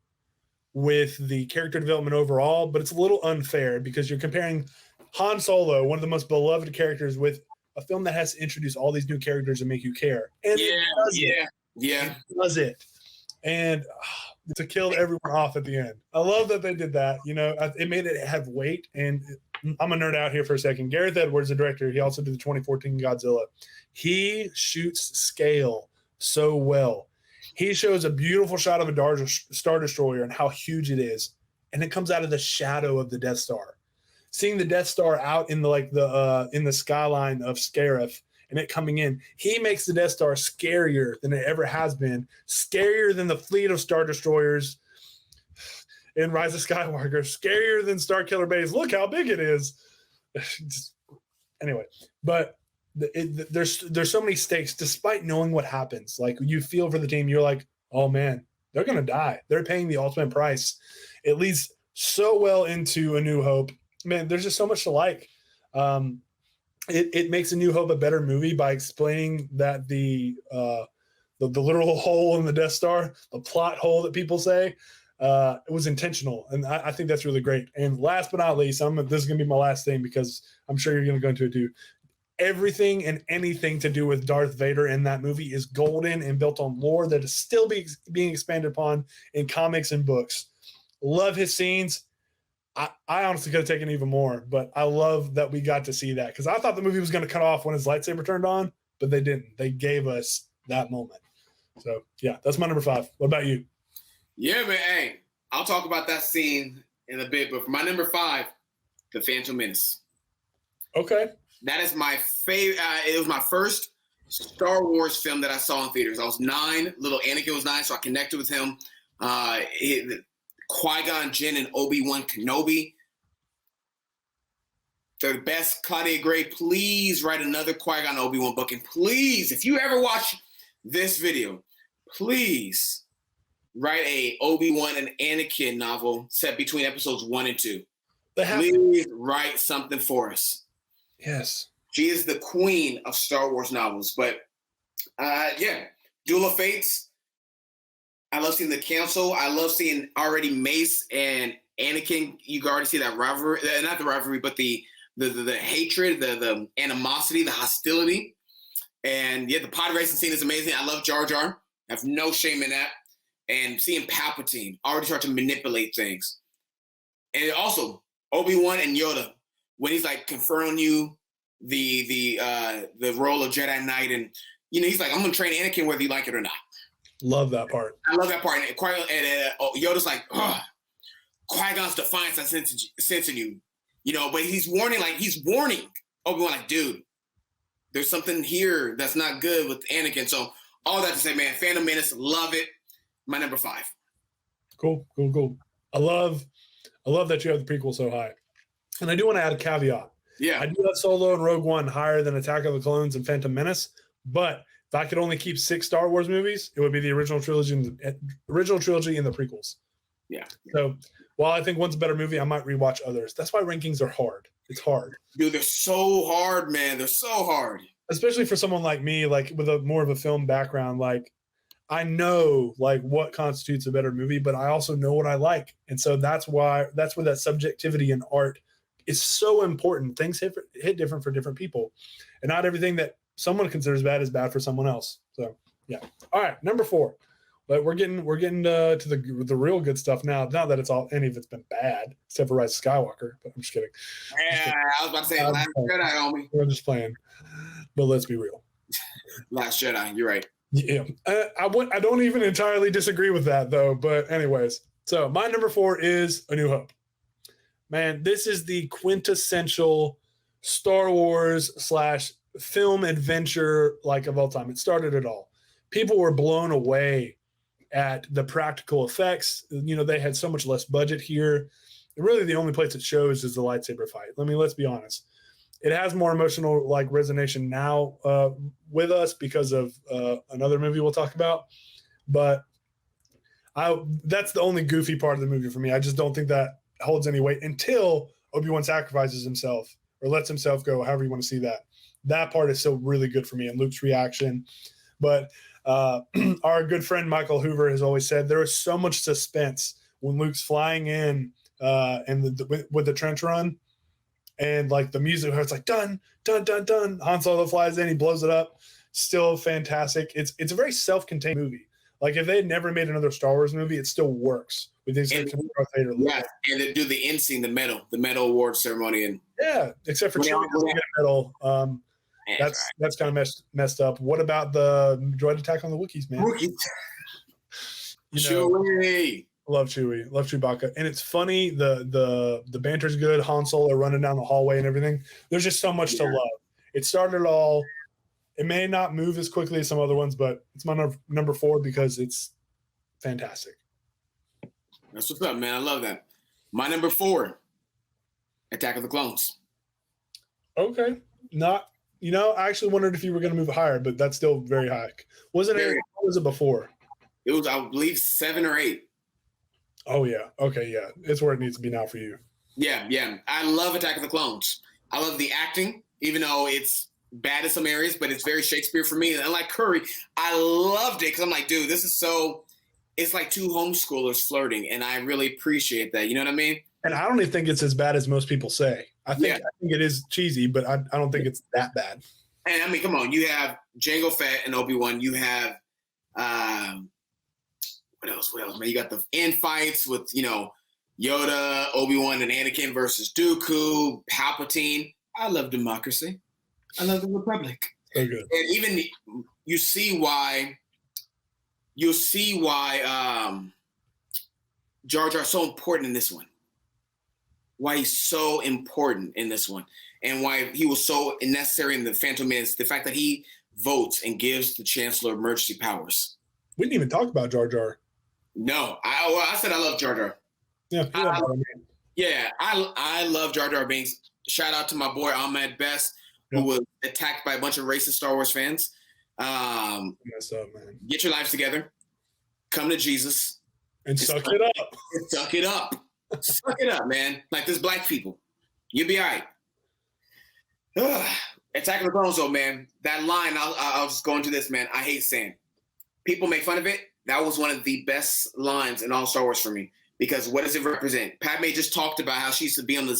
with the character development overall, but it's a little unfair because you're comparing Han Solo, one of the most beloved characters, with a film that has to introduce all these new characters and make you care. And it does it. And to kill everyone off at the end. I love that they did that. You know, it made it have weight. And I'm a nerd out here for a second. Gareth Edwards, the director, he also did the 2014 Godzilla. He shoots scale so well. He shows a beautiful shot of a Star Destroyer and how huge it is, and it comes out of the shadow of the Death Star. Seeing the Death Star out in the skyline of Scarif and it coming in, he makes the Death Star scarier than it ever has been, scarier than the fleet of Star Destroyers in Rise of Skywalker, scarier than Starkiller Base. Look how big it is. Anyway, but there's so many stakes despite knowing what happens. Like, you feel for the team. You're like, oh man, they're gonna die. They're paying the ultimate price. It leads so well into A New Hope. Man, there's just so much to like. It makes A New Hope a better movie by explaining that the literal hole in the Death Star, the plot hole that people say, it was intentional, and I think that's really great. And last but not least, this is gonna be my last thing because I'm sure you're gonna go into it too. Everything and anything to do with Darth Vader in that movie is golden and built on lore that is still being expanded upon in comics and books. Love his scenes. I honestly could have taken even more, but I love that we got to see that because I thought the movie was going to cut off when his lightsaber turned on, but they didn't. They gave us that moment. So, yeah, that's my number 5. What about you? Yeah, man. Hey, I'll talk about that scene in a bit, but for my number 5, The Phantom Menace. Okay. That is my favorite. It was my first Star Wars film that I saw in theaters. I was 9. Little Anakin was 9, so I connected with him. Qui-Gon Jinn and Obi-Wan Kenobi. They're the best. Claudia Gray, please write another Qui-Gon Obi-Wan book. And please, if you ever watch this video, please write a Obi-Wan and Anakin novel set between episodes 1 and 2. Please write something for us. Yes. She is the queen of Star Wars novels. But, yeah, Duel of Fates. I love seeing the council. I love seeing already Mace and Anakin. You can already see that rivalry. Not the rivalry, but the hatred, the animosity, the hostility. And, yeah, the pod racing scene is amazing. I love Jar Jar. I have no shame in that. And seeing Palpatine already start to manipulate things. And also, Obi-Wan and Yoda, when he's like conferring you the role of Jedi Knight, and he's like, I'm gonna train Anakin whether you like it or not. Love that part. I love that part. And Yoda's like, Qui-Gon's defiance I sense in you, but he's warning Obi-Wan, like, dude, there's something here that's not good with Anakin. So all that to say, man, Phantom Menace, love it. My number 5. Cool. I love that you have the prequel so high. And I do want to add a caveat. Yeah. I do have Solo and Rogue One higher than Attack of the Clones and Phantom Menace, but if I could only keep 6 Star Wars movies, it would be the original trilogy and the prequels. Yeah. So while I think one's a better movie, I might rewatch others. That's why rankings are hard. It's hard. Dude, they're so hard, man. They're so hard. Especially for someone like me, like with a more of a film background, like I know like what constitutes a better movie, but I also know what I like. And so that's where that subjectivity in art is so important. Things hit different for different people. And not everything that someone considers bad is bad for someone else. So yeah. All right, number 4. But we're getting to the real good stuff now. Not that any of it's been bad, except for Rise of Skywalker. But I'm just kidding. Yeah, I was about to say Last Jedi, homie. We're just playing. But let's be real. Last Jedi, you're right. Yeah, I don't even entirely disagree with that though. But anyways, so my number 4 is A New Hope. Man, this is the quintessential Star Wars / film adventure like of all time. It started it all. People were blown away at the practical effects. They had so much less budget here. Really, the only place it shows is the lightsaber fight. Let's be honest. It has more emotional resonance now with us because of another movie we'll talk about. But that's the only goofy part of the movie for me. I just don't think that holds any weight until Obi-Wan sacrifices himself or lets himself go, however you want to see that. That part is still really good for me, and Luke's reaction. But Our good friend Michael Hoover has always said there is so much suspense when Luke's flying in and with the trench run, and like the music where it's like dun dun dun dun. Han Solo flies in, he blows it up. Still fantastic. It's a very self-contained movie. Like if they had never made another Star Wars movie, it still works. With the exception of Darth Vader. Yeah, and they do the end scene, the medal award ceremony, and except for Chewie doesn't get a medal. That's kind of messed up. What about the droid attack on the Wookiees, man? Chewie. Love Chewie. Love Chewbacca. And it's funny, the banter's good. Han Solo running down the hallway and everything. There's just so much to love. It started all. It may not move as quickly as some other ones, but it's my number 4 because it's fantastic. That's what's up, man. I love that. My number 4, Attack of the Clones. Okay. I actually wondered if you were going to move higher, but that's still very high. What was it before? It was, I believe, 7 or 8. Oh, yeah. Okay, yeah. It's where it needs to be now for you. Yeah. I love Attack of the Clones. I love the acting, even though it's bad in some areas, but it's very Shakespeare for me. And like Curry, I loved it because I'm like, dude, this is so – it's like two homeschoolers flirting, and I really appreciate that. You know what I mean? And I don't even think it's as bad as most people say. I think it is cheesy, but I don't think it's that bad. And I mean, come on, you have Jango Fett and Obi-Wan. You have what else, man? You got the end fights with Yoda, Obi-Wan, and Anakin versus Dooku, Palpatine. I love democracy. I love the Republic. So good. And even you'll see why Jar Jar's so important in this one. Why he's so important in this one, and why he was so necessary in the Phantom Menace. The fact that he votes and gives the Chancellor emergency powers. We didn't even talk about Jar Jar. No, I said I love Jar Jar. Yeah, I love Jar Jar Binks. Shout out to my boy Ahmed Best, who was attacked by a bunch of racist Star Wars fans. Messed up, man. Get your lives together. Come to Jesus. And suck it up. Suck it up. Suck it up, man. Like there's black people. You'll be all right. Attack of the Clones, though, man. That line, I'll just go into this, man. I hate sand. People make fun of it. That was one of the best lines in all Star Wars for me. Because what does it represent? Padme just talked about how she used to be on the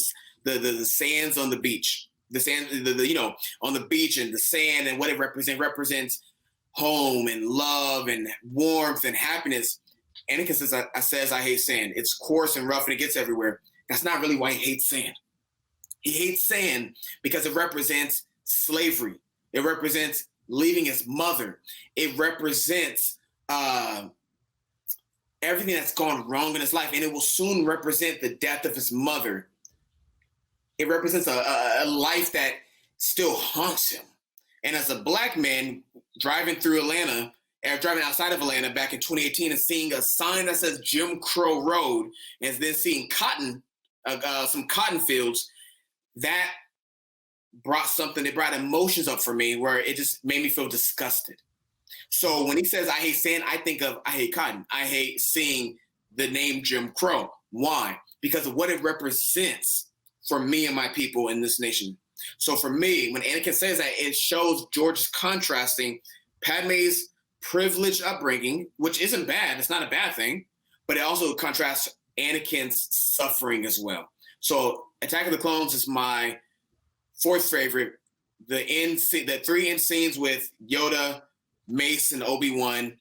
sands on the beach. The sand, on the beach, and the sand, and what it represents home and love and warmth and happiness. Anakin says, I hate sand. It's coarse and rough and it gets everywhere. That's not really why he hates sand. He hates sand because it represents slavery. It represents leaving his mother. It represents everything that's gone wrong in his life. And it will soon represent the death of his mother. It represents a life that still haunts him. And as a black man driving outside of Atlanta back in 2018 and seeing a sign that says Jim Crow Road, and then seeing some cotton fields, that brought something. It brought emotions up for me where it just made me feel disgusted. So when he says I hate sand, I think of I hate cotton. I hate seeing the name Jim Crow. Why? Because of what it represents for me and my people in this nation. So for me, when Anakin says that, it shows George's contrasting Padme's privileged upbringing, which isn't bad. It's not a bad thing, but it also contrasts Anakin's suffering as well. So Attack of the Clones is my 4th favorite. The 3 end scenes with Yoda, Mace, and Obi-Wan,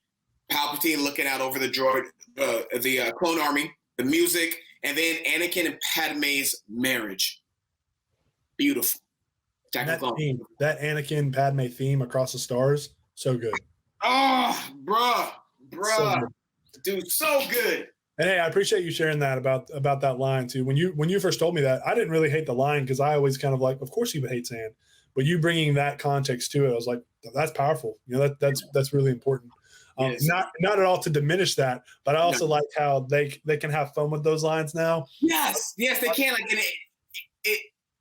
Palpatine looking out over the droid, the clone army, the music, and then Anakin and Padme's marriage. Beautiful. That Anakin Padme theme across the stars, so good. Oh, bruh. So dude, so good. And hey, I appreciate you sharing that about that line too. When you first told me that, I didn't really hate the line because I always kind of like, of course he would hate sand. But you bringing that context to it, I was like, that's powerful. That's really important. Yes. Not at all to diminish that, but I also like how they can have fun with those lines now. Yes, they can. Like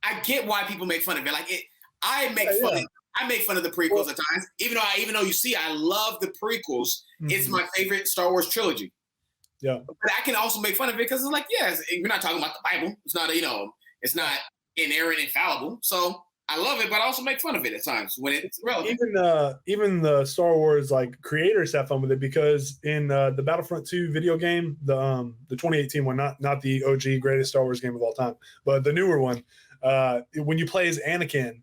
I get why people make fun of it. Like I make fun of the prequels at times. Even though you see, I love the prequels. Mm-hmm. It's my favorite Star Wars trilogy. Yeah, but I can also make fun of it because it's like, we're not talking about the Bible. It's not it's not inerrant, infallible. So I love it, but I also make fun of it at times when it's relevant. Even the Star Wars like creators have fun with it, because in the Battlefront 2 video game, the 2018 one, not the OG greatest Star Wars game of all time, but the newer one, when you play as Anakin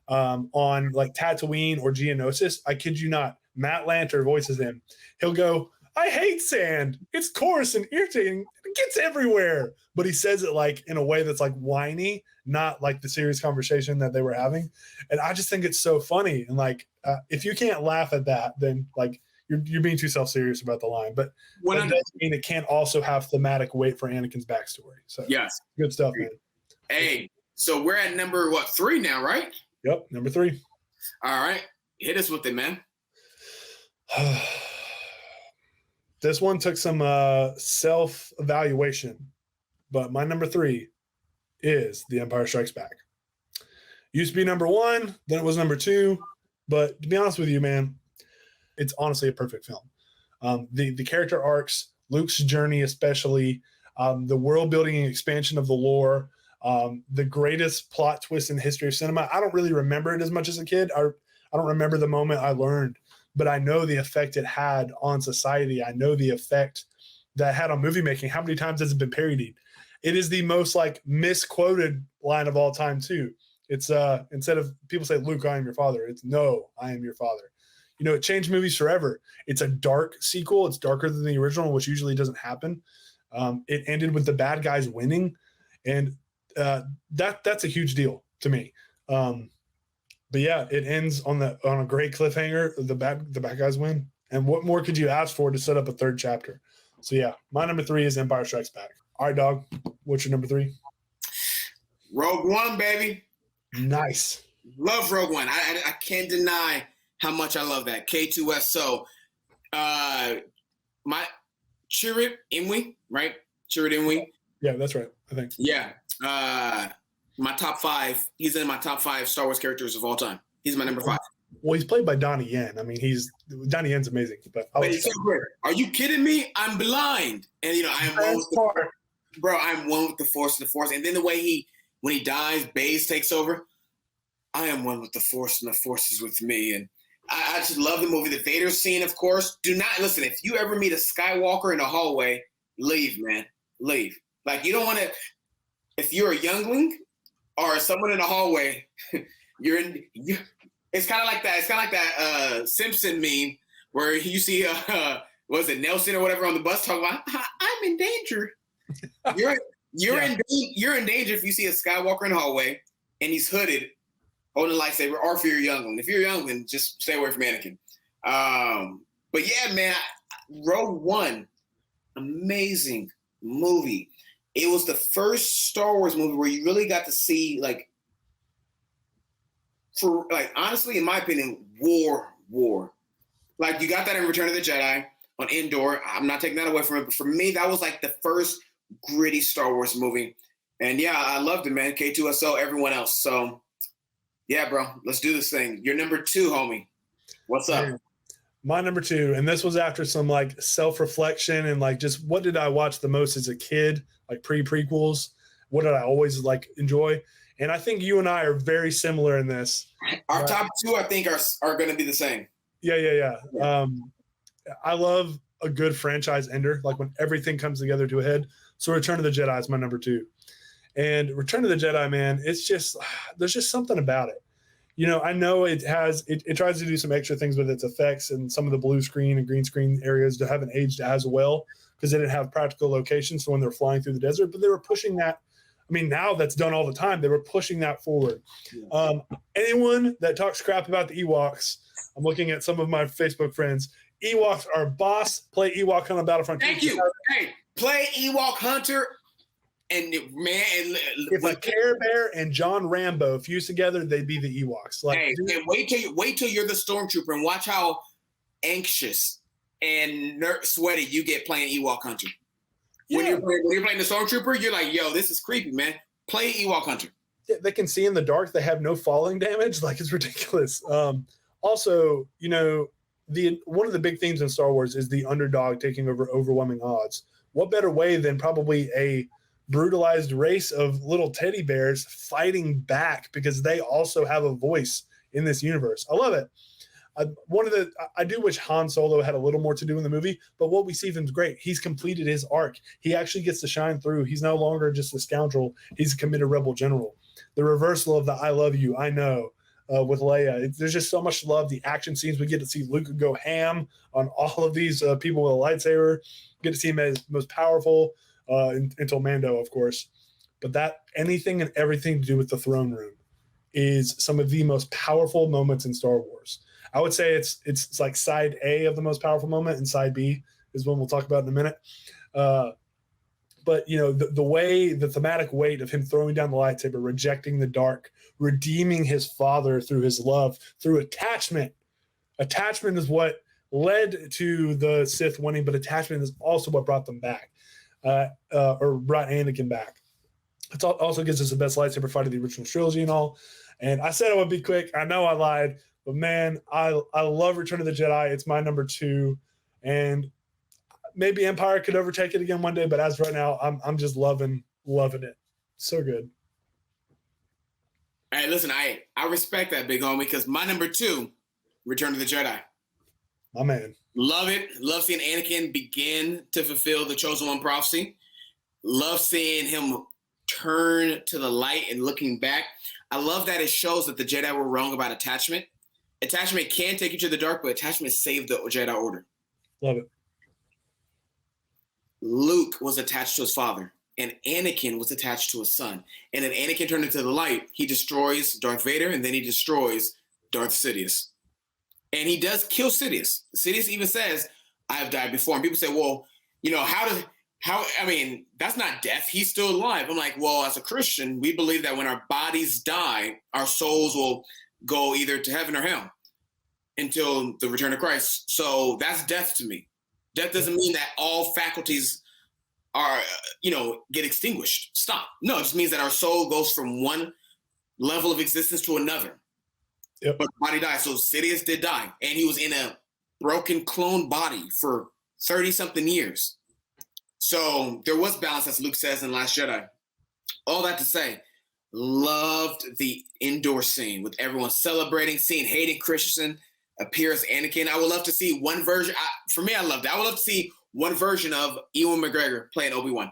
on like Tatooine or Geonosis, I kid you not, Matt Lanter voices him. He'll go, "I hate sand. It's coarse and irritating. It gets everywhere." But he says it like in a way that's like whiny, not like the serious conversation that they were having. And I just think it's so funny. And like, if you can't laugh at that, then like you're being too self-serious about the line. But that doesn't mean it can't also have thematic weight for Anakin's backstory. So yes, good stuff, man. Hey, so we're at number 3 now, right? Yep, number 3. All right, hit us with it, man. This one took some self-evaluation, but my number 3 is The Empire Strikes Back. Used to be number 1, then it was number 2, but to be honest with you, man, it's honestly a perfect film. The character arcs, Luke's journey especially, the world building and expansion of the lore, the greatest plot twist in the history of cinema. I don't really remember it as much as a kid. I don't remember the moment I learned, but I know the effect it had on society. I know the effect that it had on movie making. How many times has it been parodied? It is the most like misquoted line of all time too. It's instead of people say, "Luke, I am your father," it's "No, I am your father." You know, it changed movies forever. It's a dark sequel. It's darker than the original, which usually doesn't happen. It ended with the bad guys winning, and that's a huge deal to me. But yeah, it ends on a great cliffhanger. The bad guys win, and what more could you ask for to set up a third chapter? So yeah, my number 3 is Empire Strikes Back. All right, dog. What's your number 3? Rogue One, baby. Nice. Love Rogue One. I can't deny how much I love that. K2SO. My Chirrut Imwe, right? Chirrut Imwe. Yeah, that's right. I think. Yeah. My top 5. He's in my top 5 Star Wars characters of all time. He's my number 5. Well, he's played by Donnie Yen. I mean, Donnie Yen's amazing. But he's so great. Are you kidding me? I'm blind, and I'm one with the bro. I'm one with the Force. And then the way when he dies, Baze takes over. I am one with the Force, and the Force is with me. And I just love the movie. The Vader scene, of course. Do not listen. If you ever meet a Skywalker in a hallway, leave, man. Leave. Like, you don't want to. If you're a youngling or someone in a hallway, it's kind of like that. It's kind of like that Simpson meme where you see, was it Nelson or whatever on the bus talking about, "I'm in danger." You're in danger if you see a Skywalker in the hallway and he's hooded, holding a lightsaber, or if you're a youngling. If you're a youngling, just stay away from Anakin. But yeah, man, Rogue One, amazing movie. It was the first Star Wars movie where you really got to see, like, for like, honestly, in my opinion, war. Like, you got that in Return of the Jedi on Endor. I'm not taking that away from it, but for me, that was like the first gritty Star Wars movie. And yeah, I loved it, man. K2SO, everyone else. So yeah, bro, let's do this thing. You're number 2, homie. What's up? My number 2, and this was after some like self-reflection and like just what did I watch the most as a kid, like prequels. What did I always like enjoy? And I think you and I are very similar in this. Our top 2, I think, are going to be the same. Yeah. I love a good franchise ender, like when everything comes together to a head. So Return of the Jedi is my number 2. And Return of the Jedi, man, it's just, there's just something about it. You know, I know it tries to do some extra things with its effects and some of the blue screen and green screen areas that haven't aged as well because they didn't have practical locations for when they're flying through the desert, but they were pushing that. I mean, now that's done all the time. They were pushing that forward. Anyone that talks crap about the Ewoks, I'm looking at some of my Facebook friends. Ewoks are boss. Play Ewok Hunt on Battlefront. Thank you. Hey, play Ewok Hunter. And man, if a Care Bear and John Rambo fused together, they'd be the Ewoks. Like, hey, and wait till you're the stormtrooper and watch how anxious and sweaty you get playing Ewok Hunter. Yeah. When you're playing the stormtrooper, you're like, yo, this is creepy, man. Play Ewok Hunter. Yeah, they can see in the dark. They have no falling damage. Like, it's ridiculous. Also, you know, one of the big themes in Star Wars is the underdog taking over overwhelming odds. What better way than probably a brutalized race of little teddy bears fighting back because they also have a voice in this universe. I love it. I do wish Han Solo had a little more to do in the movie, but what we see of him is great. He's completed his arc. He actually gets to shine through. He's no longer just a scoundrel. He's a committed rebel general. The reversal of the "I love you, I know" with Leia. There's just so much love. The action scenes, we get to see Luke go ham on all of these people with a lightsaber. Get to see him as most powerful until Mando, of course. But that anything and everything to do with the throne room is some of the most powerful moments in Star Wars. I would say it's like side A of the most powerful moment, and side B is one we'll talk about in a minute. But the way, the thematic weight of him throwing down the lightsaber, rejecting the dark, redeeming his father through his love, through attachment. Attachment is what led to the Sith winning, but attachment is also what brought them back, or brought Anakin back. It also gives us the best lightsaber fight of the original trilogy and all. And I said it would be quick. I know I lied. But man, I love Return of the Jedi. It's my number 2, and maybe Empire could overtake it again one day. But as of right now, I'm just loving it. So good. All right, listen, I respect that, big homie, because my number 2, Return of the Jedi. My man. Love it. Love seeing Anakin begin to fulfill the Chosen One prophecy. Love seeing him turn to the light and looking back. I love that it shows that the Jedi were wrong about attachment. Attachment can take you to the dark, but attachment saved the Jedi Order. Love it. Luke was attached to his father, and Anakin was attached to his son. And then Anakin turned into the light. He destroys Darth Vader, and then he destroys Darth Sidious. And he does kill Sidious. Sidious even says, "I have died before." And people say, well, that's not death. He's still alive. I'm like, well, as a Christian, we believe that when our bodies die, our souls will go either to heaven or hell until the return of Christ. So that's death to me. Death doesn't mean that all faculties are, get extinguished. Stop. No, it just means that our soul goes from one level of existence to another. Yep. But the body dies. So Sidious did die. And he was in a broken clone body for 30-something years. So there was balance, as Luke says in Last Jedi. All that to say, loved the indoor scene with everyone celebrating, seeing Hayden Christensen appear as Anakin. I would love to see one version. For me, I loved it. I would love to see one version of Ewan McGregor playing Obi-Wan.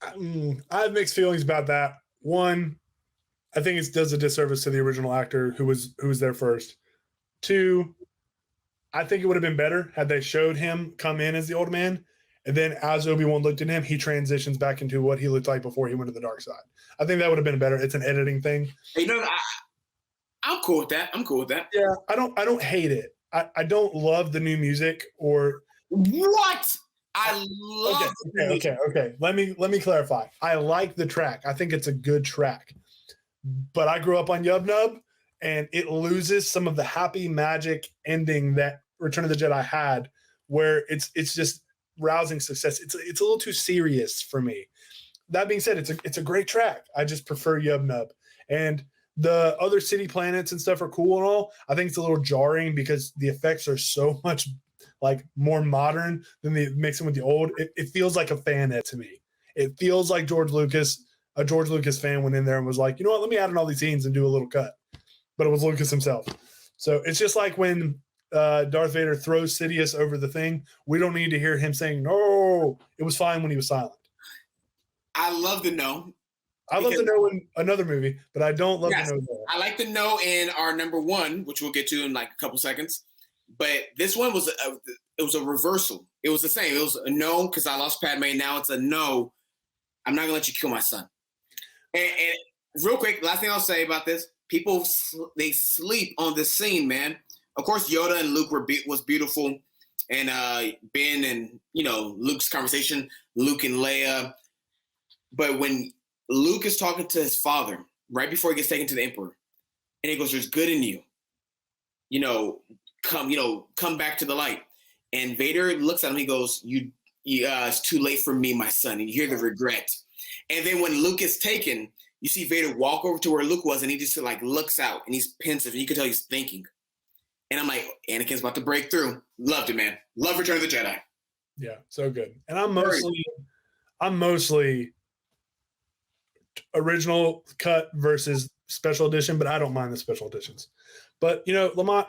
I have mixed feelings about that. One, I think it does a disservice to the original actor who was there first. Two, I think it would have been better had they showed him come in as the old man, and then as Obi-Wan looked at him, he transitions back into what he looked like before he went to the dark side. I think that would have been better. It's an editing thing. I'm cool with that. Yeah, I don't hate it. I don't love the new music or what? I love Okay. Let me clarify. I like the track. I think it's a good track. But I grew up on Yub Nub, and it loses some of the happy magic ending that Return of the Jedi had, where it's just rousing success. It's a little too serious for me. That being said, it's a great track. I just prefer Yub Nub. And the other city planets and stuff are cool and all. I think it's a little jarring because the effects are so much like more modern than they mix them with the old. It feels like a fan ed to me. It feels like a George Lucas fan went in there and was like, you know what, let me add in all these scenes and do a little cut. But it was Lucas himself. So it's just like when Darth Vader throws Sidious over the thing. We don't need to hear him saying, no, it was fine when he was silent. I love the no. I love the no in another movie, but I don't love the no there. I like the no in our number 1, which we'll get to in like a couple seconds. But this one was a reversal. It was the same. It was a no because I lost Padme. Now it's a no. I'm not gonna let you kill my son. And real quick, last thing I'll say about this: people they sleep on this scene, man. Of course, Yoda and Luke was beautiful, and Ben and Luke's conversation, Luke and Leia. But when Luke is talking to his father right before he gets taken to the Emperor, and he goes, "There's good in you. Come back to the light." And Vader looks at him. He goes, it's too late for me, my son." And you hear the regret. And then when Luke is taken, you see Vader walk over to where Luke was, and he just like looks out, and he's pensive, and you can tell he's thinking. And I'm like, Anakin's about to break through. Loved it, man. Love Return of the Jedi. Yeah, so good. And I'm I'm mostly original cut versus special edition, but I don't mind the special editions. But Lamont,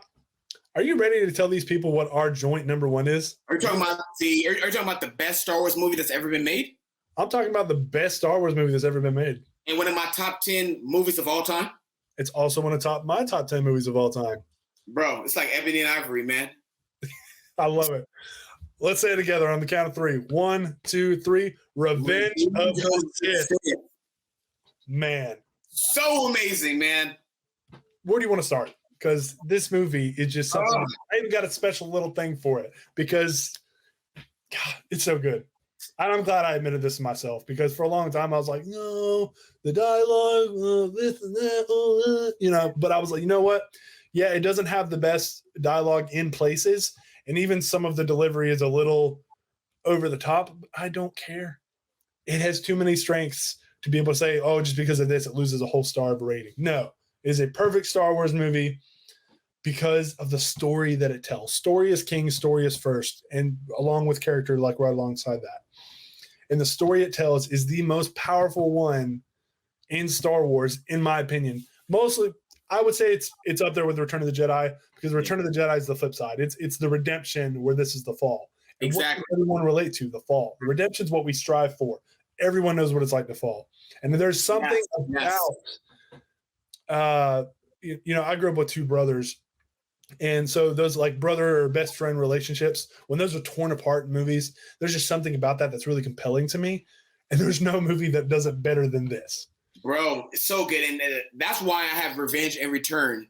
are you ready to tell these people what our joint number one is? Are you talking about the best Star Wars movie that's ever been made? I'm talking about the best Star Wars movie that's ever been made. And one of my top 10 movies of all time? It's also one of my top 10 movies of all time. Bro, it's like Ebony and Ivory, man. I love it. Let's say it together on the count of 3. 1, 2, 3. Revenge of the Sith. Man. So amazing, man. Where do you want to start? Because this movie is just something. I even got a special little thing for it because God, it's so good. And I'm glad I admitted this to myself because for a long time I was like, no, the dialogue, this and that, but I was like, you know what? Yeah, it doesn't have the best dialogue in places. And even some of the delivery is a little over the top. I don't care. It has too many strengths to be able to say, oh, just because of this, it loses a whole star of a rating. No, it is a perfect Star Wars movie because of the story that it tells. Story is king, story is first, and along with character, like right alongside that. And the story it tells is the most powerful one in Star Wars, in my opinion. Mostly, I would say it's up there with Return of the Jedi because Return of the Jedi is the flip side. It's the redemption where this is the fall. And exactly. What does everyone relate to? The fall. The redemption is what we strive for. Everyone knows what it's like to fall. And there's something about, I grew up with 2 brothers. And so those like brother or best friend relationships, when those are torn apart in movies, there's just something about that that's really compelling to me. And there's no movie that does it better than this. Bro, it's so good. And that's why I have Revenge and Return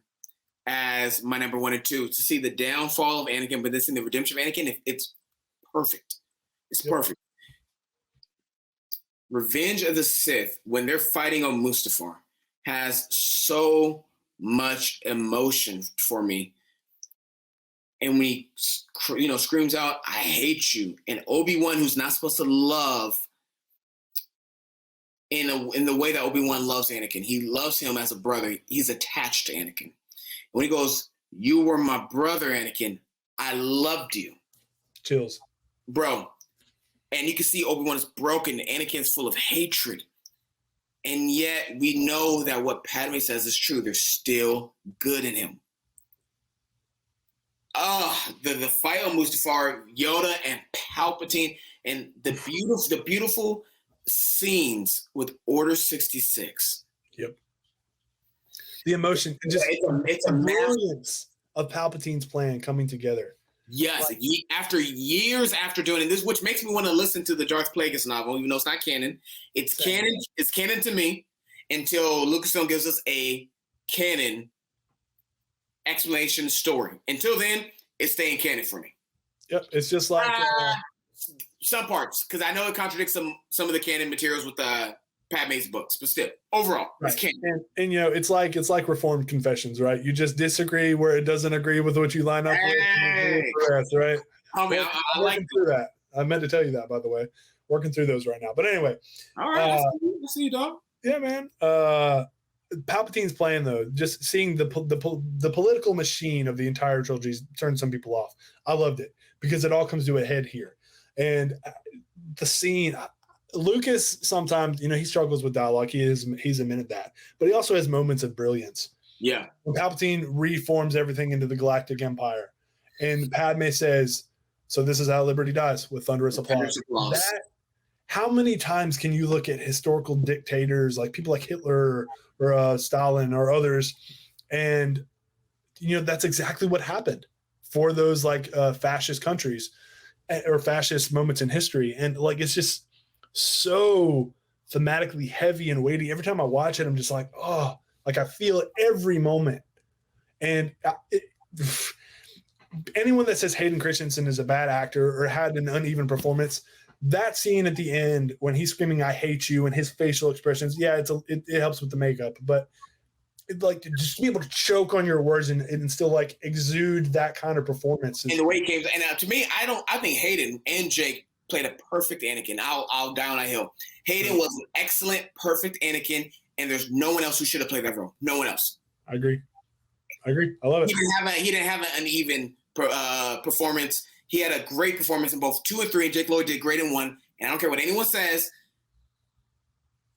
as my number 1 and 2. To see the downfall of Anakin, but this in the redemption of Anakin, it's perfect. It's perfect. Revenge of the Sith, when they're fighting on Mustafar, has so much emotion for me. And when he, screams out, "I hate you," and Obi-Wan, who's not supposed to love in the way that Obi-Wan loves Anakin, he loves him as a brother. He's attached to Anakin. When he goes, "You were my brother, Anakin. I loved you." Chills, bro. And you can see Obi-Wan is broken. Anakin's full of hatred. And yet we know that what Padme says is true. There's still good in him. The fight on Mustafar, Yoda and Palpatine, and the beautiful scenes with Order 66. Yep. The emotion, just it's a brilliance of Palpatine's plan coming together. Yes, after years after doing this, which makes me want to listen to the Darth Plagueis novel, even though it's not canon. It's canon. It's canon to me until Lucasfilm gives us a canon explanation story. Until then, it's staying canon for me. Yep, it's just like some parts, because I know it contradicts some of the canon materials with Padme's books, but still, overall, right. It's canon. And it's like Reformed confessions, right? You just disagree where it doesn't agree with what you line up with, right? I like through that. I meant to tell you that, by the way. Working through those right now. But anyway. All right. I see you, dog. Yeah, man. Palpatine's plan, though, just seeing the political machine of the entire trilogy turned some people off. I loved it because it all comes to a head here. And the scene, Lucas sometimes, he struggles with dialogue. He's admitted that. But he also has moments of brilliance. Yeah. When Palpatine reforms everything into the Galactic Empire. And Padme says, "So this is how liberty dies, with thunderous applause." How many times can you look at historical dictators, like people like Hitler or Stalin or others, and that's exactly what happened for those fascist countries or fascist moments in history, and it's just so thematically heavy and weighty. Every time I watch it, I'm just like, oh, I feel it every moment. And anyone that says Hayden Christensen is a bad actor or had an uneven performance, that scene at the end when he's screaming "I hate you" and his facial expressions, it helps with the makeup, but just to be able to choke on your words and still exude that kind of performance. And the way he came, and to me, I think Hayden and Jake played a perfect Anakin. I'll die on a hill. Hayden was an excellent, perfect Anakin, and there's no one else who should have played that role. No one else. I agree. I love it. He didn't have an uneven performance. He had a great performance in both 2 and 3, and Jake Lloyd did great in 1. And I don't care what anyone says.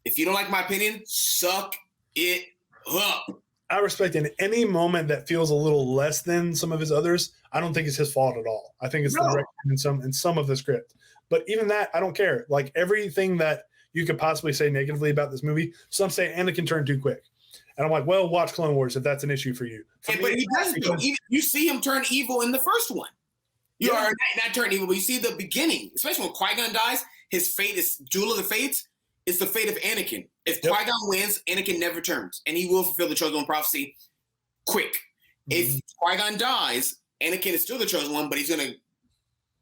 If you don't like my opinion, suck it up. I respect in any moment that feels a little less than some of his others. I don't think it's his fault at all. I think it's the direction in some of the script. But even that, I don't care. Like everything that you could possibly say negatively about this movie, some say Anakin turned too quick. And I'm like, well, watch Clone Wars if that's an issue for you. For but he doesn't. You see him turn evil in the first one. You are not turn evil, but you see the beginning, especially when Qui-Gon dies, his fate is Duel of the Fates. It's the fate of Anakin. If Qui-Gon wins, Anakin never turns, and he will fulfill the chosen one prophecy quick. If Qui-Gon dies, Anakin is still the chosen one, but he's going to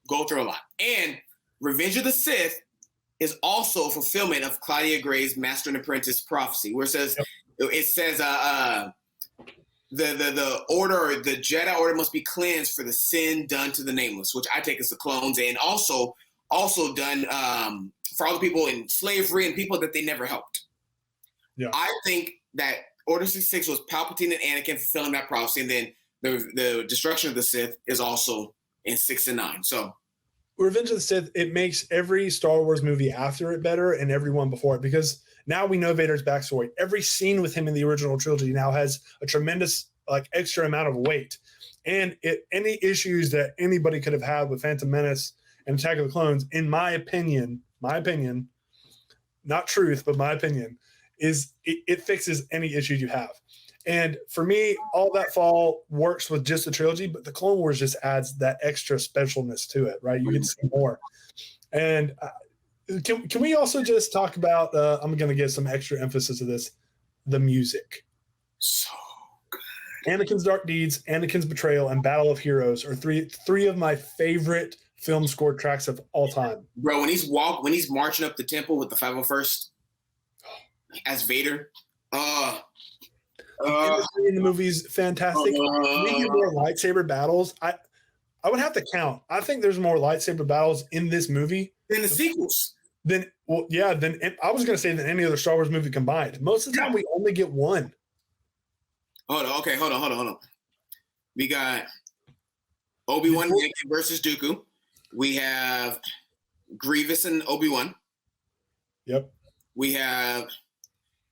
go through a lot. And Revenge of the Sith is also a fulfillment of Claudia Gray's Master and Apprentice prophecy, where it says the order, the Jedi order must be cleansed for the sin done to the nameless, which I take as the clones, and also done for all the people in slavery and people that they never helped. Yeah. I think that Order 66 was Palpatine and Anakin fulfilling that prophecy, and then the destruction of the Sith is also in 6 and 9. So Revenge of the Sith, it makes every Star Wars movie after it better and every one before it, because now we know Vader's backstory. Every scene with him in the original trilogy now has a tremendous extra amount of weight. And any issues that anybody could have had with Phantom Menace and Attack of the Clones, in my opinion, not truth, but my opinion, is it fixes any issues you have. And for me, All That Fall works with just the trilogy, but the Clone Wars just adds that extra specialness to it, right? You can see more. And can we also just talk about, I'm going to give some extra emphasis to this, the music. So good. Anakin's Dark Deeds, Anakin's Betrayal, and Battle of Heroes are three of my favorite film score tracks of all time. Bro, when he's marching up the temple with the 501st as Vader, in the movie's fantastic. We get more lightsaber battles. I would have to count. I think there's more lightsaber battles in this movie than the sequels. I was going to say than any other Star Wars movie combined. Most of the time, we only get one. Hold on. We got Obi-Wan versus Dooku. We have Grievous and Obi-Wan. Yep. We have.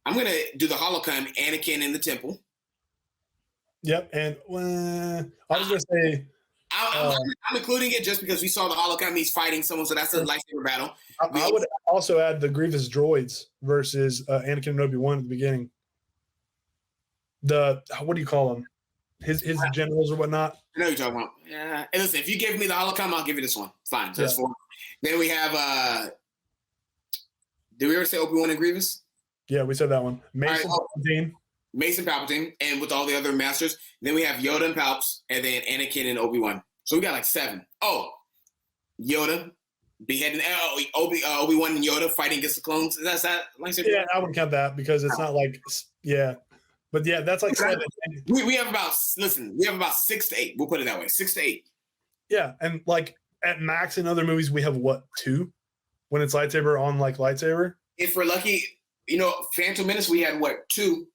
I'm going to do the holocron, Anakin in the temple. Yep. And I was going to say. I'm including it just because we saw the holocron. He's fighting someone, so that's a lightsaber battle. I would also add the Grievous droids versus Anakin and Obi-Wan at the beginning. What do you call them? His generals or whatnot. I know what you're talking about. Yeah. And listen, if you give me the holocron, I'll give you this one. Fine. So that's 4. Then we have. Did we ever say Obi-Wan and Grievous? Yeah, we said that one. Mason Palpatine, and with all the other masters. Then we have Yoda and Palps, and then Anakin and Obi-Wan. So we got 7. Oh, Yoda beheading Obi-Wan and Yoda fighting against the clones. Is that lightsaber? Yeah, I wouldn't count that because it's not But yeah, that's 7. We have about 6 to 8. We'll put it that way, 6 to 8. Yeah, and at max in other movies we have 2 when it's lightsaber on lightsaber. If we're lucky, Phantom Menace we had 2.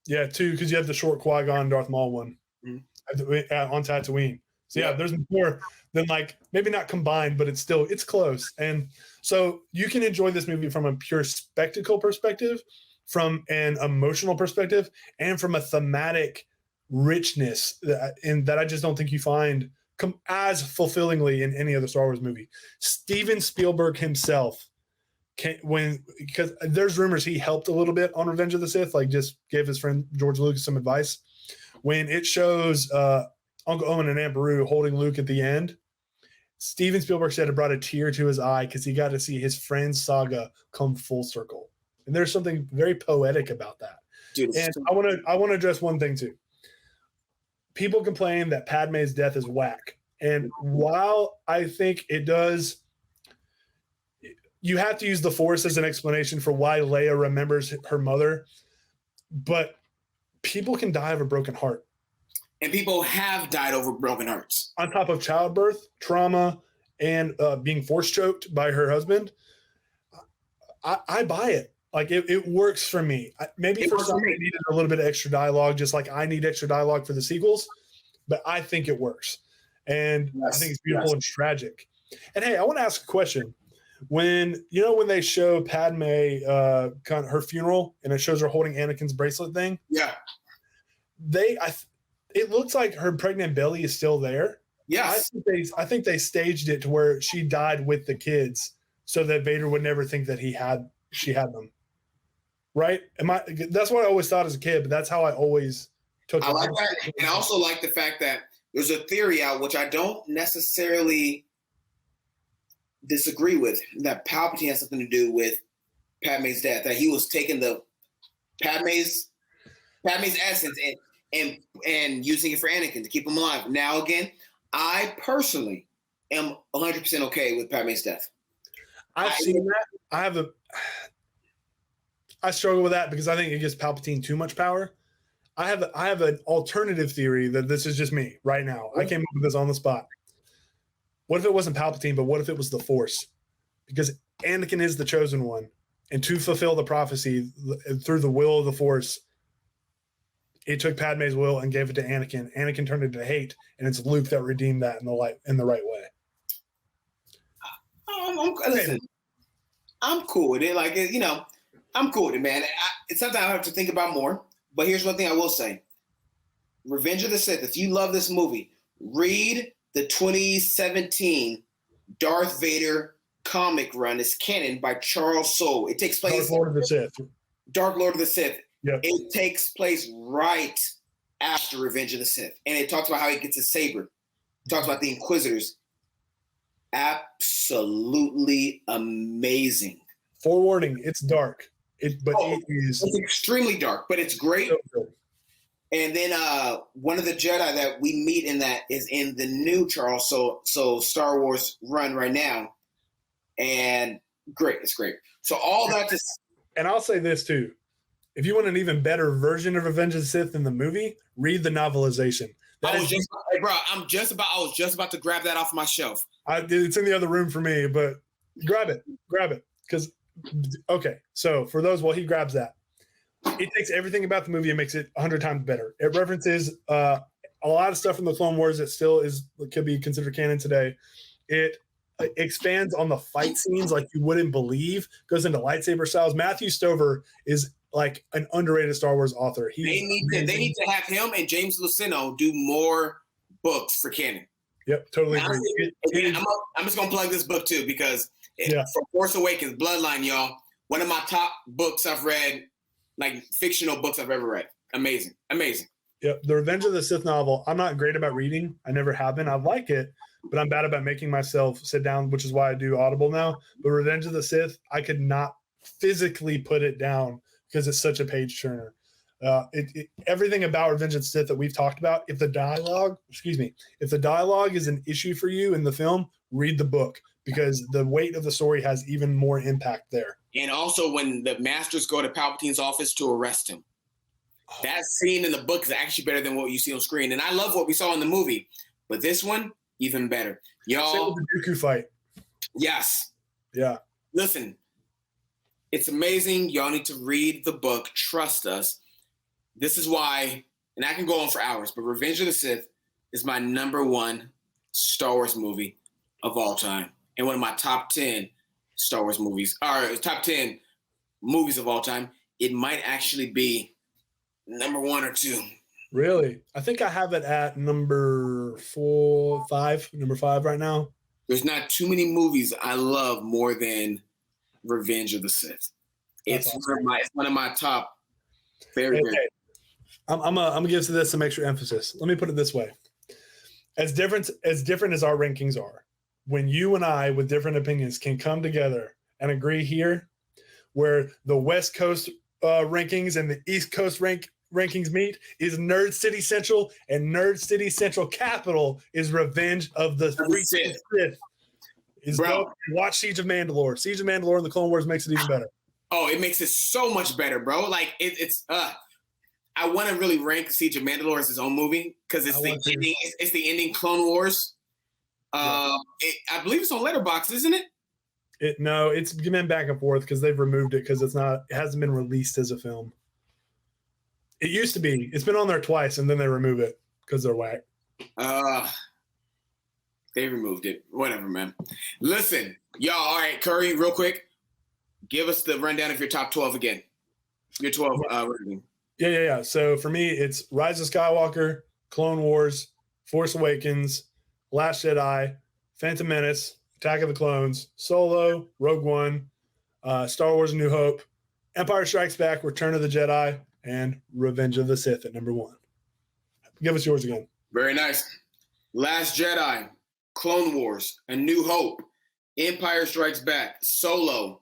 Yeah, 2 because you have the short Qui-Gon Darth Maul one on Tatooine. So yeah, there's more than maybe not combined, but it's close. And so you can enjoy this movie from a pure spectacle perspective, from an emotional perspective, and from a thematic richness that I just don't think you find as fulfillingly in any other Star Wars movie. Steven Spielberg himself, because there's rumors he helped a little bit on Revenge of the Sith, just gave his friend George Lucas some advice. When it shows Uncle Owen and Aunt Beru holding Luke at the end, Steven Spielberg said it brought a tear to his eye because he got to see his friend's saga come full circle. And there's something very poetic about that. Dude, and I want to address one thing too. People complain that Padme's death is whack. And while I think it does, you have to use the Force as an explanation for why Leia remembers her mother. But people can die of a broken heart. And people have died over broken hearts. On top of childbirth, trauma, and being force choked by her husband. I buy it. It works for me. Maybe for some it needed a little bit of extra dialogue, just like I need extra dialogue for the sequels. But I think it works. And I think it's beautiful and tragic. And hey, I want to ask a question. when they show Padme kind of her funeral and it shows her holding Anakin's bracelet thing. Yeah. It looks like her pregnant belly is still there. Yes. I think they staged it to where she died with the kids so that Vader would never think that she had them. Right? That's what I always thought as a kid, but that's how I always took it. I like that. And I also like the fact that there's a theory out, which I don't necessarily disagree with, that Palpatine has something to do with Padme's death, that he was taking the Padme's essence and using it for Anakin to keep him alive. Now, again, I personally am 100% okay with Padme's death. I've seen that. I struggle with that because I think it gives Palpatine too much power. I have an alternative theory that this is just me right now. I came up with this on the spot. What if it wasn't Palpatine, but what if it was the Force? Because Anakin is the chosen one, and to fulfill the prophecy through the will of the Force, it took Padme's will and gave it to Anakin. Anakin turned it to hate, and it's Luke that redeemed that in the right way. Listen, I'm cool with it. Like, I'm cool with it, man. Sometimes I have to think about more. But here's one thing I will say. Revenge of the Sith, if you love this movie, read the 2017 Darth Vader comic run. It's canon by Charles Soule. It takes place... Dark Lord of the Sith. Dark Lord of the Sith. Yep. It takes place right after Revenge of the Sith. And it talks about how he gets his saber. It talks about the Inquisitors. Absolutely amazing. Forewarning, it's dark. It is. It's extremely dark, but it's great. So good. And then one of the Jedi that we meet in that is in the new Charles Soule Star Wars run right now. And great. It's great. So all that to... And I'll say this too. If you want an even better version of Revenge of the Sith in the movie, read the novelization. I was just about to grab that off my shelf. It's in the other room for me, but grab it. Because, okay, so for those, while he grabs that, it takes everything about the movie and makes it 100 times better. It references a lot of stuff from the Clone Wars that still could be considered canon today. It expands on the fight scenes like you wouldn't believe, goes into lightsaber styles. Matthew Stover is like an underrated Star Wars author. They need to have him and James Luceno do more books for canon. Yep, totally agree. I'm just gonna plug this book too because from Force Awakens, Bloodline, y'all, one of my top books I've read, like fictional books I've ever read. Amazing. Yep, the Revenge of the Sith novel. I'm not great about reading. I never have been. I like it, but I'm bad about making myself sit down, which is why I do Audible now. But Revenge of the Sith, I could not physically put it down because it's such a page turner. Everything about Revenge of the Sith that we've talked about, if the dialogue is an issue for you in the film, read the book because the weight of the story has even more impact there. And also when the masters go to Palpatine's office to arrest him. That scene in the book is actually better than what you see on screen. And I love what we saw in the movie, but this one, even better. Y'all. Same with the Dooku fight. Yes. Yeah. Listen, it's amazing. Y'all need to read the book. Trust us. This is why, and I can go on for hours, but Revenge of the Sith is my number one Star Wars movie of all time. And one of my top 10 Star Wars movies, or top 10 movies of all time. It might actually be number 1 or 2. Really? I think I have it at number 5 right now. There's not too many movies I love more than Revenge of the Sith. It's one of my top very. I'm gonna give this some extra emphasis. Let me put it this way: as different as our rankings are, when you and I with different opinions can come together and agree here, where the West Coast rankings and the East Coast rankings meet, is Nerd City Central, and Nerd City Central capital is Revenge of the Sith. Watch Siege of Mandalore. Siege of Mandalore and the Clone Wars makes it even better. Oh, it makes it so much better, bro. Like it's I want to really rank Siege of Mandalore as his own movie because it's the ending Clone Wars. I believe it's on Letterboxd, isn't it? No, it's been back and forth because they've removed it because it hasn't been released as a film. It used to be. It's been on there twice and then they remove it because they're whack. They removed it. Whatever, man. Listen, y'all. All right, Curry, real quick. Give us the rundown of your top 12 again. Your 12 rating. Yeah. So for me, it's Rise of Skywalker, Clone Wars, Force Awakens, Last Jedi, Phantom Menace, Attack of the Clones, Solo, Rogue One, Star Wars: A New Hope, Empire Strikes Back, Return of the Jedi, and Revenge of the Sith at number 1. Give us yours again. Very nice. Last Jedi, Clone Wars, A New Hope, Empire Strikes Back, Solo,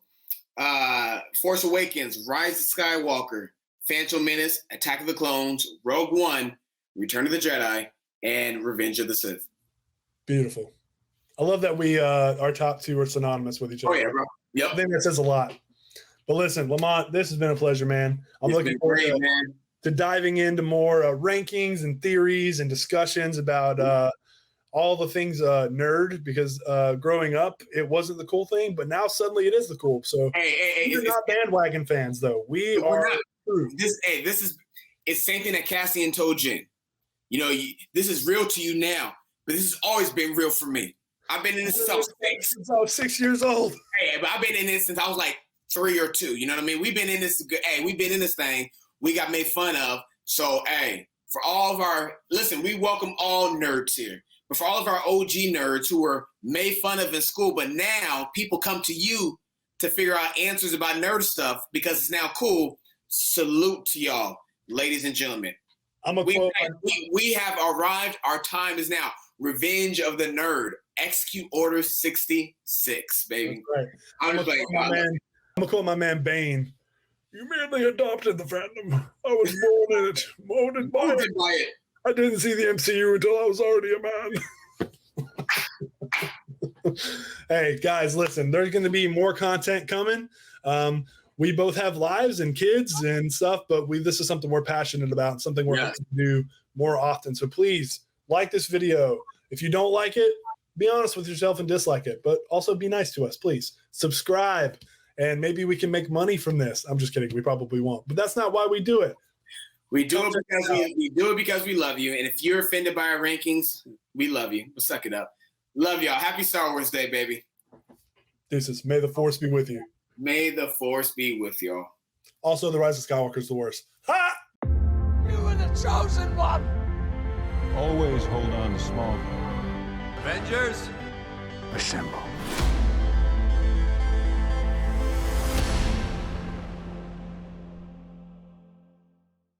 Force Awakens, Rise of Skywalker, Phantom Menace, Attack of the Clones, Rogue One, Return of the Jedi, and Revenge of the Sith. Beautiful. I love that we our top 2 are synonymous with each other. Oh, yeah, bro. Yep. I think that says a lot. But listen, Lamont, this has been a pleasure, man. I'm looking forward to diving into more rankings and theories and discussions about all the things nerd, because growing up, it wasn't the cool thing, but now suddenly it is the cool. So we're not bandwagon fans, though. We are true. This is it's same thing that Cassian told Jin. You know, this is real to you now, but this has always been real for me. I've been in this since I was 6 years old. Hey, but I've been in this since I was like 3 or 2. You know what I mean? We've been in this. Hey, we've been in this thing. We got made fun of. So, hey, for all of our listen, we welcome all nerds here. But for all of our OG nerds who were made fun of in school, but now people come to you to figure out answers about nerd stuff because it's now cool. Salute to y'all, ladies and gentlemen. We have arrived. Our time is now. Revenge of the Nerd. Execute Order 66, baby. Right. I'm gonna quote my man Bane. You merely adopted the Phantom. I was born in it, molded by it. I didn't see the MCU until I was already a man. Hey, guys, listen, there's going to be more content coming. We both have lives and kids and stuff, but this is something we're passionate about and something we're going to do more often. So please like this video. If you don't like it, be honest with yourself and dislike it, but also be nice to us, please. Subscribe, and maybe we can make money from this. I'm just kidding. We probably won't, but that's not why we do it. We do it because we love you. And if you're offended by our rankings, we love you. We'll suck it up. Love y'all. Happy Star Wars Day, baby. Deuces. May the Force be with you. May the Force be with y'all. Also, the Rise of Skywalker is the worst. Ha! You were the chosen one. Always hold on to small. Avengers. Assemble.